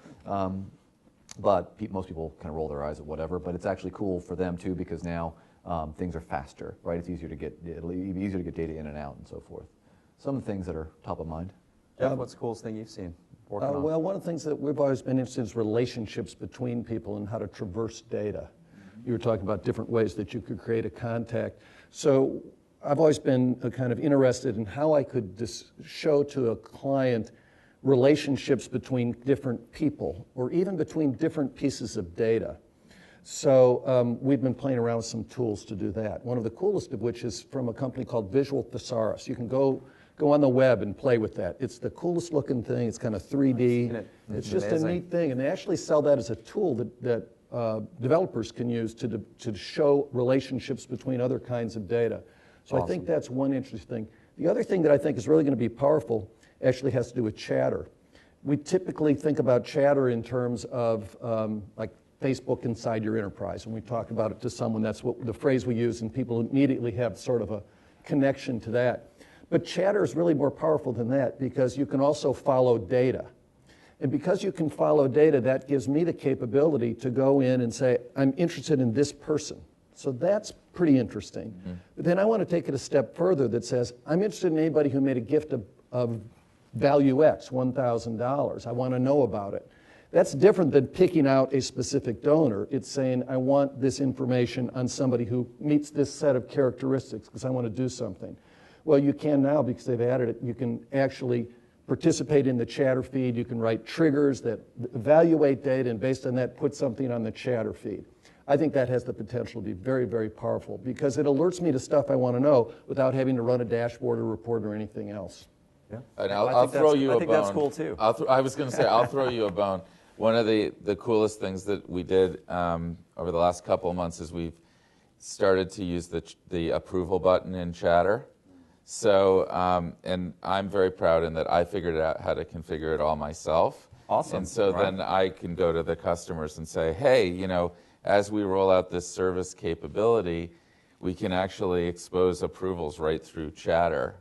But most people kind of roll their eyes at whatever, but it's actually cool for them too because now things are faster, right? It'll be easier to get data in and out and so forth. Some of the things that are top of mind. Jeff, what's the coolest thing you've seen working on? Well, one of the things that we've always been interested in is relationships between people and how to traverse data. You were talking about different ways that you could create a contact. So I've always been kind of interested in how I could show to a client relationships between different people or even between different pieces of data. So we've been playing around with some tools to do that. One of the coolest of which is from a company called Visual Thesaurus. You can go on the web and play with that. It's the coolest looking thing. It's kind of 3D. It's just amazing. a neat thing. And they actually sell that as a tool that developers can use to show relationships between other kinds of data. So I think that's one interesting thing. The other thing that I think is really going to be powerful actually has to do with chatter. We typically think about chatter in terms of like Facebook inside your enterprise. When we talk about it to someone, that's what the phrase we use, and people immediately have sort of a connection to that. But chatter is really more powerful than that because you can also follow data. And because you can follow data, that gives me the capability to go in and say, I'm interested in this person. So that's pretty interesting. Mm-hmm. But then I want to take it a step further that says, I'm interested in anybody who made a gift of value X, $1,000. I want to know about it. That's different than picking out a specific donor. It's saying, I want this information on somebody who meets this set of characteristics because I want to do something. Well, you can now because they've added it. You can actually participate in the chatter feed. You can write triggers that evaluate data and based on that put something on the chatter feed. I think that has the potential to be very, very powerful because it alerts me to stuff I want to know without having to run a dashboard or report or anything else. Yeah. And I'll throw you a bone. I think that's cool too. I was going to say, I'll throw you a bone. One of the coolest things that we did over the last couple of months is we've started to use the approval button in Chatter. So, and I'm very proud in that I figured out how to configure it all myself. Awesome. And so then I can go to the customers and say, hey, as we roll out this service capability, we can actually expose approvals right through Chatter.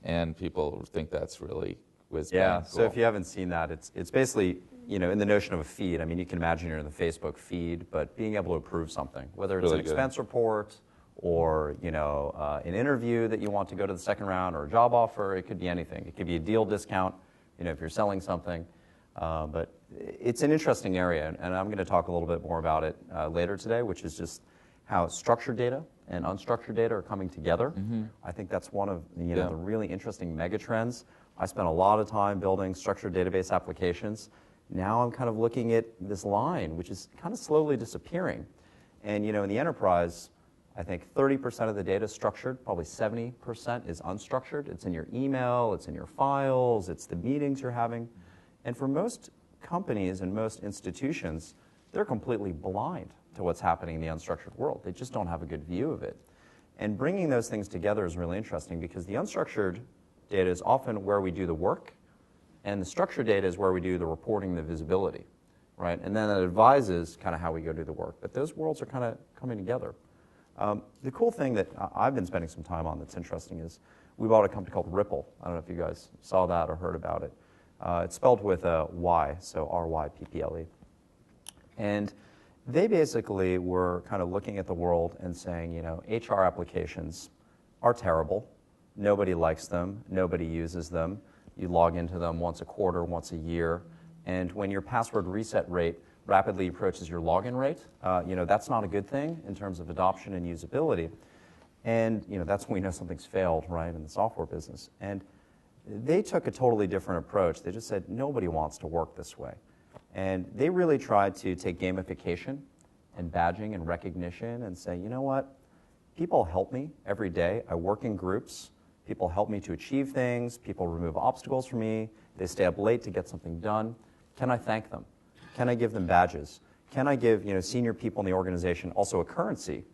And people think that's really whiz-bang. Yeah, cool. so if you haven't seen that, it's basically, in the notion of a feed. I mean, you can imagine you're in the Facebook feed, but being able to approve something, whether it's Really an good. expense report or, an interview that you want to go to the second round or a job offer, it could be anything. It could be a deal discount, if you're selling something. But it's an interesting area, and I'm going to talk a little bit more about it later today, which is just how structured data and unstructured data are coming together. Mm-hmm. I think that's one of the really interesting megatrends. I spent a lot of time building structured database applications. Now I'm kind of looking at this line, which is kind of slowly disappearing. And in the enterprise, I think 30% of the data is structured, probably 70% is unstructured. It's in your email, it's in your files, it's the meetings you're having. And for most companies and most institutions, they're completely blind to what's happening in the unstructured world. They just don't have a good view of it. And bringing those things together is really interesting because the unstructured data is often where we do the work, and the structured data is where we do the reporting, the visibility, right? And then it advises kind of how we go do the work. But those worlds are kind of coming together. The cool thing that I've been spending some time on that's interesting is we bought a company called Ripple. I don't know if you guys saw that or heard about it. It's spelled with a Y, so R-Y-P-P-L-E. And they basically were kind of looking at the world and saying, HR applications are terrible. Nobody likes them. Nobody uses them. You log into them once a quarter, once a year. And when your password reset rate rapidly approaches your login rate, that's not a good thing in terms of adoption and usability. And that's when we know something's failed, right, in the software business. And they took a totally different approach. They just said, nobody wants to work this way. And they really tried to take gamification and badging and recognition and say, you know what, people help me every day. I work in groups. People help me to achieve things. People remove obstacles for me. They stay up late to get something done. Can I thank them? Can I give them badges? Can I give senior people in the organization also a currency,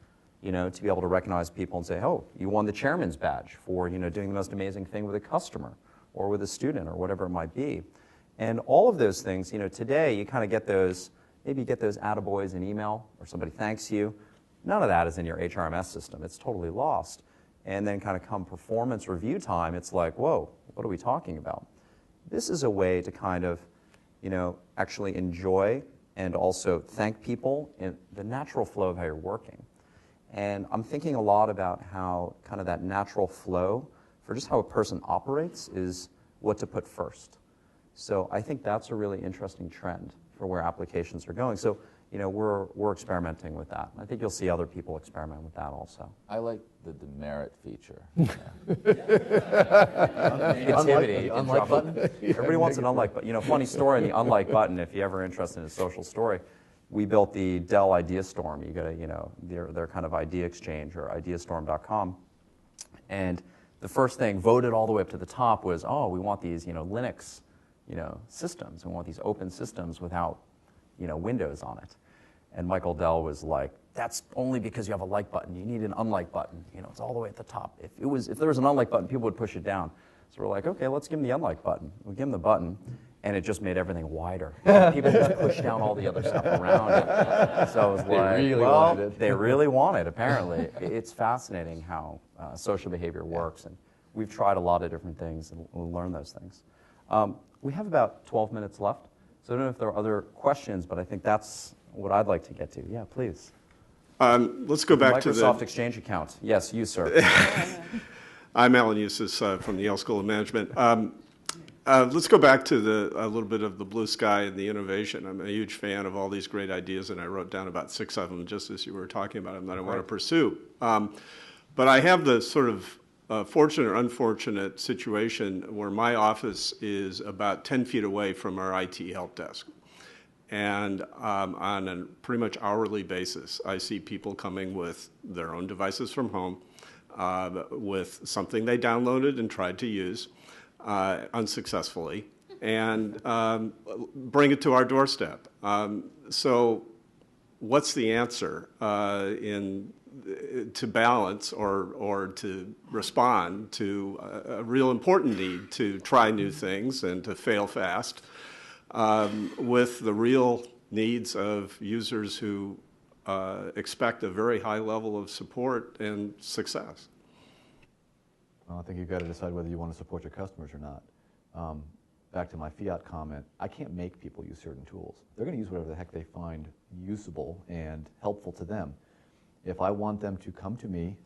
to be able to recognize people and say, oh, you won the chairman's badge for doing the most amazing thing with a customer or with a student or whatever it might be. And all of those things, today you kind of get those, maybe you get those attaboys in email or somebody thanks you. None of that is in your HRMS system. It's totally lost. And then kind of come performance review time, it's like, whoa, what are we talking about? This is a way to kind of, actually enjoy and also thank people in the natural flow of how you're working. And I'm thinking a lot about how kind of that natural flow for just how a person operates is what to put first. So I think that's a really interesting trend for where applications are going. So, we're experimenting with that. I think you'll see other people experiment with that also. I like the demerit feature. Negativity. Unlike button? Everybody wants an unlike button. Funny story on the unlike button, if you're ever interested in a social story, we built the Dell Idea Storm. You got their kind of idea exchange or ideastorm.com. And the first thing voted all the way up to the top was, we want these, Linux, systems. We want these open systems without, Windows on it. And Michael Dell was like, that's only because you have a like button. You need an unlike button. It's all the way at the top. If there was an unlike button, people would push it down. So we're like, okay, let's give him the unlike button. We give him the button, and it just made everything wider. People just pushed down all the other stuff around it. So it was they really want it, apparently. It's fascinating how social behavior works, and we've tried a lot of different things, and we'll learn those things. We have about 12 minutes left, so I don't know if there are other questions, but I think that's what I'd like to get to. Yeah, please. Let's go back to the Microsoft Exchange account. Yes, you, sir. I'm Alan Eustace from the Yale School of Management. Let's go back to a little bit of the blue sky and the innovation. I'm a huge fan of all these great ideas, and I wrote down about 6 of them just as you were talking about them that I want to pursue. But I have the sort of fortunate or unfortunate situation where my office is about 10 feet away from our IT help desk. And on a pretty much hourly basis, I see people coming with their own devices from home, with something they downloaded and tried to use unsuccessfully, and bring it to our doorstep. So what's the answer to balance or to respond to a real important need to try new things and to fail fast with the real needs of users who expect a very high level of support and success? Well, I think you've got to decide whether you want to support your customers or not. Back to my fiat comment, I can't make people use certain tools. They're going to use whatever the heck they find usable and helpful to them. If I want them to come to me,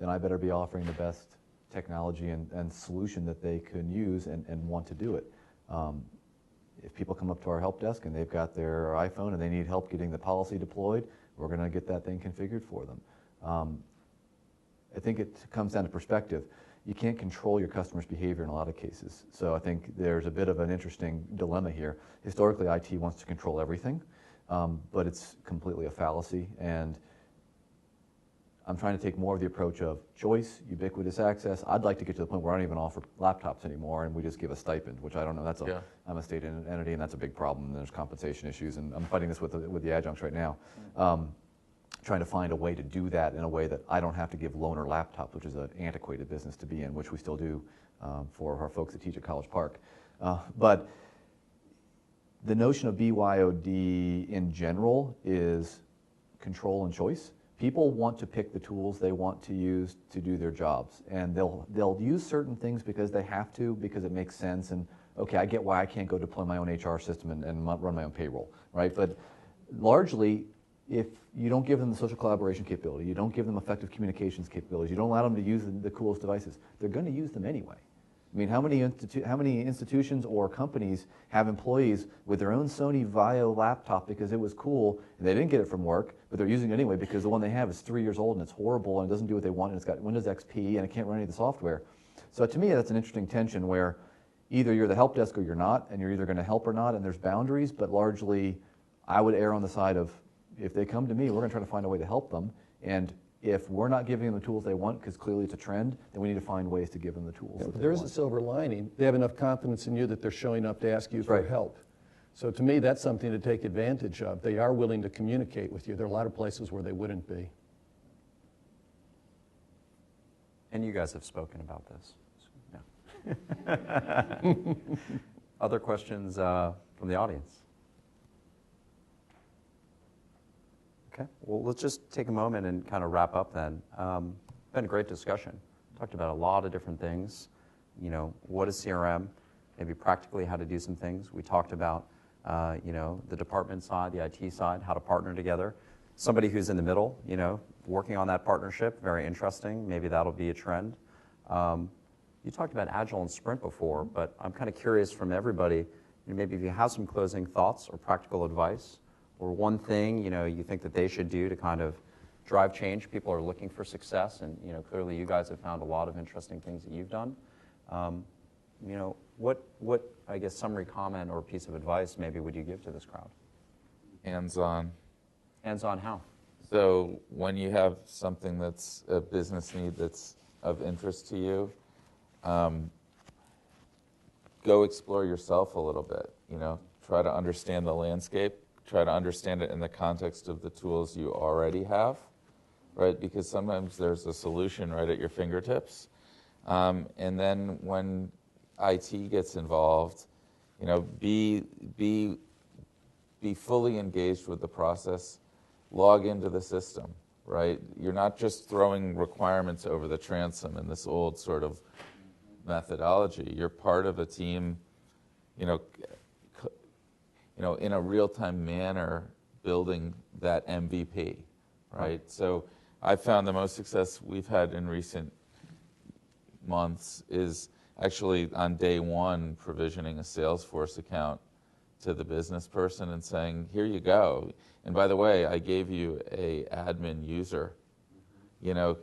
then I better be offering the best technology and solution that they can use and want to do it. If people come up to our help desk and they've got their iPhone and they need help getting the policy deployed, we're going to get that thing configured for them. I think it comes down to perspective. You can't control your customer's behavior in a lot of cases. So I think there's a bit of an interesting dilemma here. Historically, IT wants to control everything, but it's completely a fallacy. And I'm trying to take more of the approach of choice, ubiquitous access. I'd like to get to the point where I don't even offer laptops anymore and we just give a stipend, which I don't know. I'm a state entity and that's a big problem. And there's compensation issues, and I'm fighting this with the adjuncts right now. Trying to find a way to do that in a way that I don't have to give loaner laptops, which is an antiquated business to be in, which we still do for our folks that teach at College Park. But the notion of BYOD in general is control and choice. People want to pick the tools they want to use to do their jobs, and they'll use certain things because they have to, because it makes sense, and okay, I get why I can't go deploy my own HR system and run my own payroll, right? But largely, if you don't give them the social collaboration capability, you don't give them effective communications capabilities, you don't allow them to use the coolest devices, they're going to use them anyway. I mean, how many institutions or companies have employees with their own Sony Vaio laptop because it was cool and they didn't get it from work, but they're using it anyway because the one they have is 3 years old and it's horrible and it doesn't do what they want and it's got Windows XP and it can't run any of the software. So to me, that's an interesting tension where either you're the help desk or you're not, and you're either going to help or not, and there's boundaries, but largely I would err on the side of if they come to me, we're going to try to find a way to help them, and if we're not giving them the tools they want, because clearly it's a trend, then we need to find ways to give them the tools that they There is want. a silver lining. They have enough confidence in you that they're showing up to ask you for Right. help. So to me, that's something to take advantage of. They are willing to communicate with you. There are a lot of places where they wouldn't be. And you guys have spoken about this. Yeah. Other questions from the audience? Okay, well, let's just take a moment and kind of wrap up then. Been a great discussion. Talked about a lot of different things. You know, what is CRM? Maybe practically how to do some things. We talked about, you know, the department side, the IT side, how to partner together. Somebody who's in the middle, you know, working on that partnership, very interesting. Maybe that'll be a trend. You talked about Agile and Sprint before, but I'm kind of curious from everybody, you know, maybe if you have some closing thoughts or practical advice, or one thing, you know, you think that they should do to kind of drive change. People are looking for success, and, you know, clearly you guys have found a lot of interesting things that you've done. You know, what I guess summary comment or piece of advice maybe would you give to this crowd? Hands-on. Hands-on how? So when you have something that's a business need that's of interest to you, go explore yourself a little bit, you know, try to understand the landscape, try to understand it in the context of the tools you already have, right? Because sometimes there's a solution right at your fingertips. And then when IT gets involved, you know, be fully engaged with the process, log into the system, right? You're not just throwing requirements over the transom in this old sort of methodology. You're part of a team, you know, in a real-time manner building that MVP, right? So I found the most success we've had in recent months is actually on day one provisioning a Salesforce account to the business person and saying, here you go. And by the way, I gave you a admin user, you know,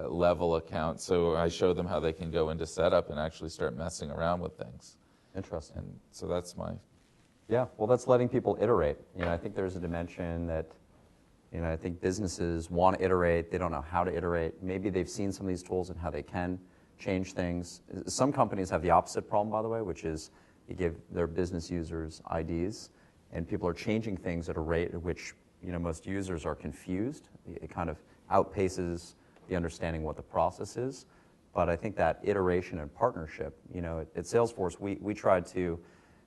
level account. So I show them how they can go into setup and actually start messing around with things. Interesting. And so that's my... Yeah, well, that's letting people iterate. You know, I think there's a dimension that, you know, I think businesses want to iterate. They don't know how to iterate. Maybe they've seen some of these tools and how they can change things. Some companies have the opposite problem, by the way, which is you give their business users IDs, and people are changing things at a rate at which, you know, most users are confused. It kind of outpaces the understanding what the process is. But I think that iteration and partnership, you know, at Salesforce, we tried to,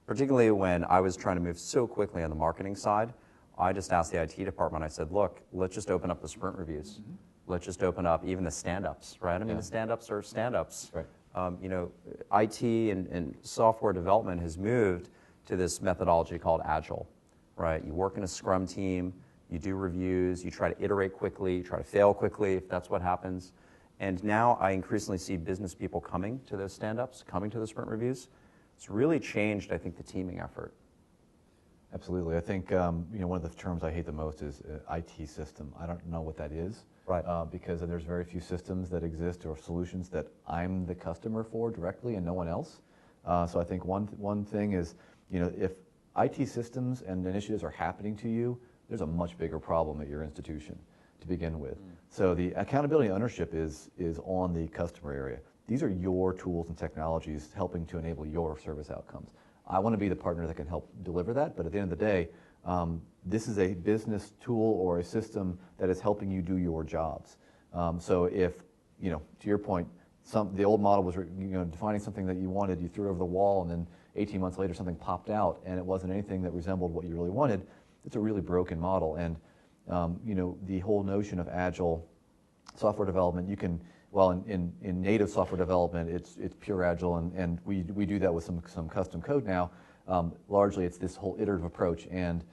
particularly when I was trying to move so quickly on the marketing side, I just asked the IT department, I said, look, let's just open up the sprint reviews. Mm-hmm. Let's just open up even the stand-ups, right? I mean, the stand-ups are stand-ups. Right. You know, IT and software development has moved to this methodology called Agile, right? You work in a Scrum team, you do reviews, you try to iterate quickly, you try to fail quickly if that's what happens. And now I increasingly see business people coming to those stand-ups, coming to the sprint reviews. It's really changed, I think, the teaming effort. Absolutely. I think you know, one of the terms I hate the most is IT system. I don't know what that is. Right. Because there's very few systems that exist or solutions that I'm the customer for directly and no one else. So I think one thing is, you know, if IT systems and initiatives are happening to you, there's a much bigger problem at your institution to begin with. So the accountability and ownership is on the customer area. These are your tools and technologies helping to enable your service outcomes. I want to be the partner that can help deliver that, but at the end of the day, this is a business tool or a system that is helping you do your jobs. So if, you know, to your point, the old model was, you know, defining something that you wanted, you threw it over the wall, and then 18 months later something popped out, and it wasn't anything that resembled what you really wanted. It's a really broken model, and you know, the whole notion of agile software development, you can, well, in native software development, it's pure agile, and we do that with some custom code now. Largely, it's this whole iterative approach. And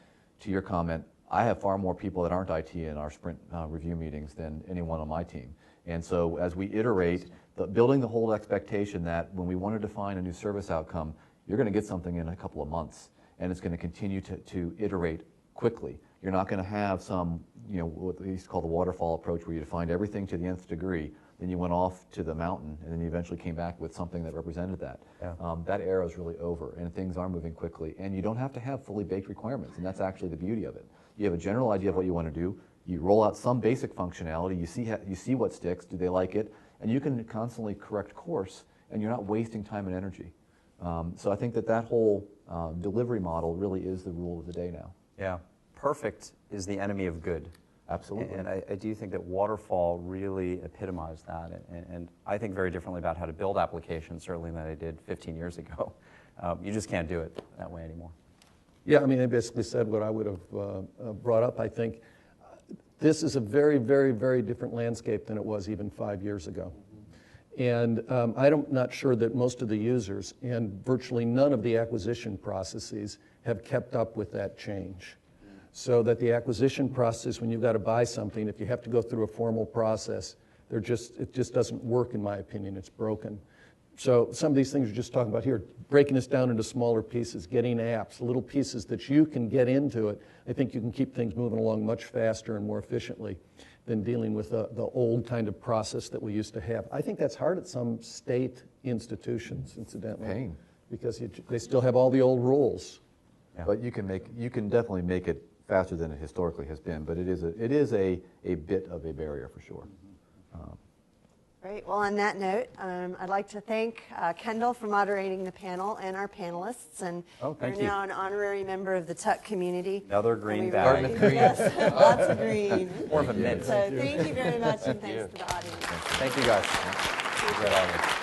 to your comment, I have far more people that aren't IT in our sprint review meetings than anyone on my team. And so as we iterate, building the whole expectation that when we want to define a new service outcome, you're going to get something in a couple of months, and it's going to continue to iterate quickly. You're not going to have some, what we used to call the waterfall approach, where you defined everything to the nth degree, then you went off to the mountain, and then you eventually came back with something that represented that. Yeah. That era is really over, and things are moving quickly, and you don't have to have fully baked requirements, and that's actually the beauty of it. You have a general idea of what you want to do, you roll out some basic functionality, you see what sticks, do they like it, and you can constantly correct course, and you're not wasting time and energy. So I think that whole delivery model really is the rule of the day now. Yeah. Perfect is the enemy of good. Absolutely. And I do think that waterfall really epitomized that. And I think very differently about how to build applications, certainly, than I did 15 years ago. You just can't do it that way anymore. Yeah, I mean, they basically said what I would have brought up. I think this is a very, very, very different landscape than it was even 5 years ago. And I'm not sure that most of the users and virtually none of the acquisition processes have kept up with that change. So that the acquisition process, when you've got to buy something, if you have to go through a formal process, it just doesn't work, in my opinion. It's broken. So some of these things we're just talking about here, breaking this down into smaller pieces, getting apps, little pieces that you can get into it, I think you can keep things moving along much faster and more efficiently than dealing with the old kind of process that we used to have. I think that's hard at some state institutions, incidentally. Pain. Because they still have all the old rules. Yeah. But you can definitely make it faster than it historically has been, but it is a bit of a barrier for sure. Great. Well, on that note, I'd like to thank Kendall for moderating the panel and our panelists. And thank you're you. now an honorary member of the Tuck community. Another green And we bag. really- Yes, lots of green. More of a mint. So thank you very much, and thanks to the audience. Thank you, guys. Great audience.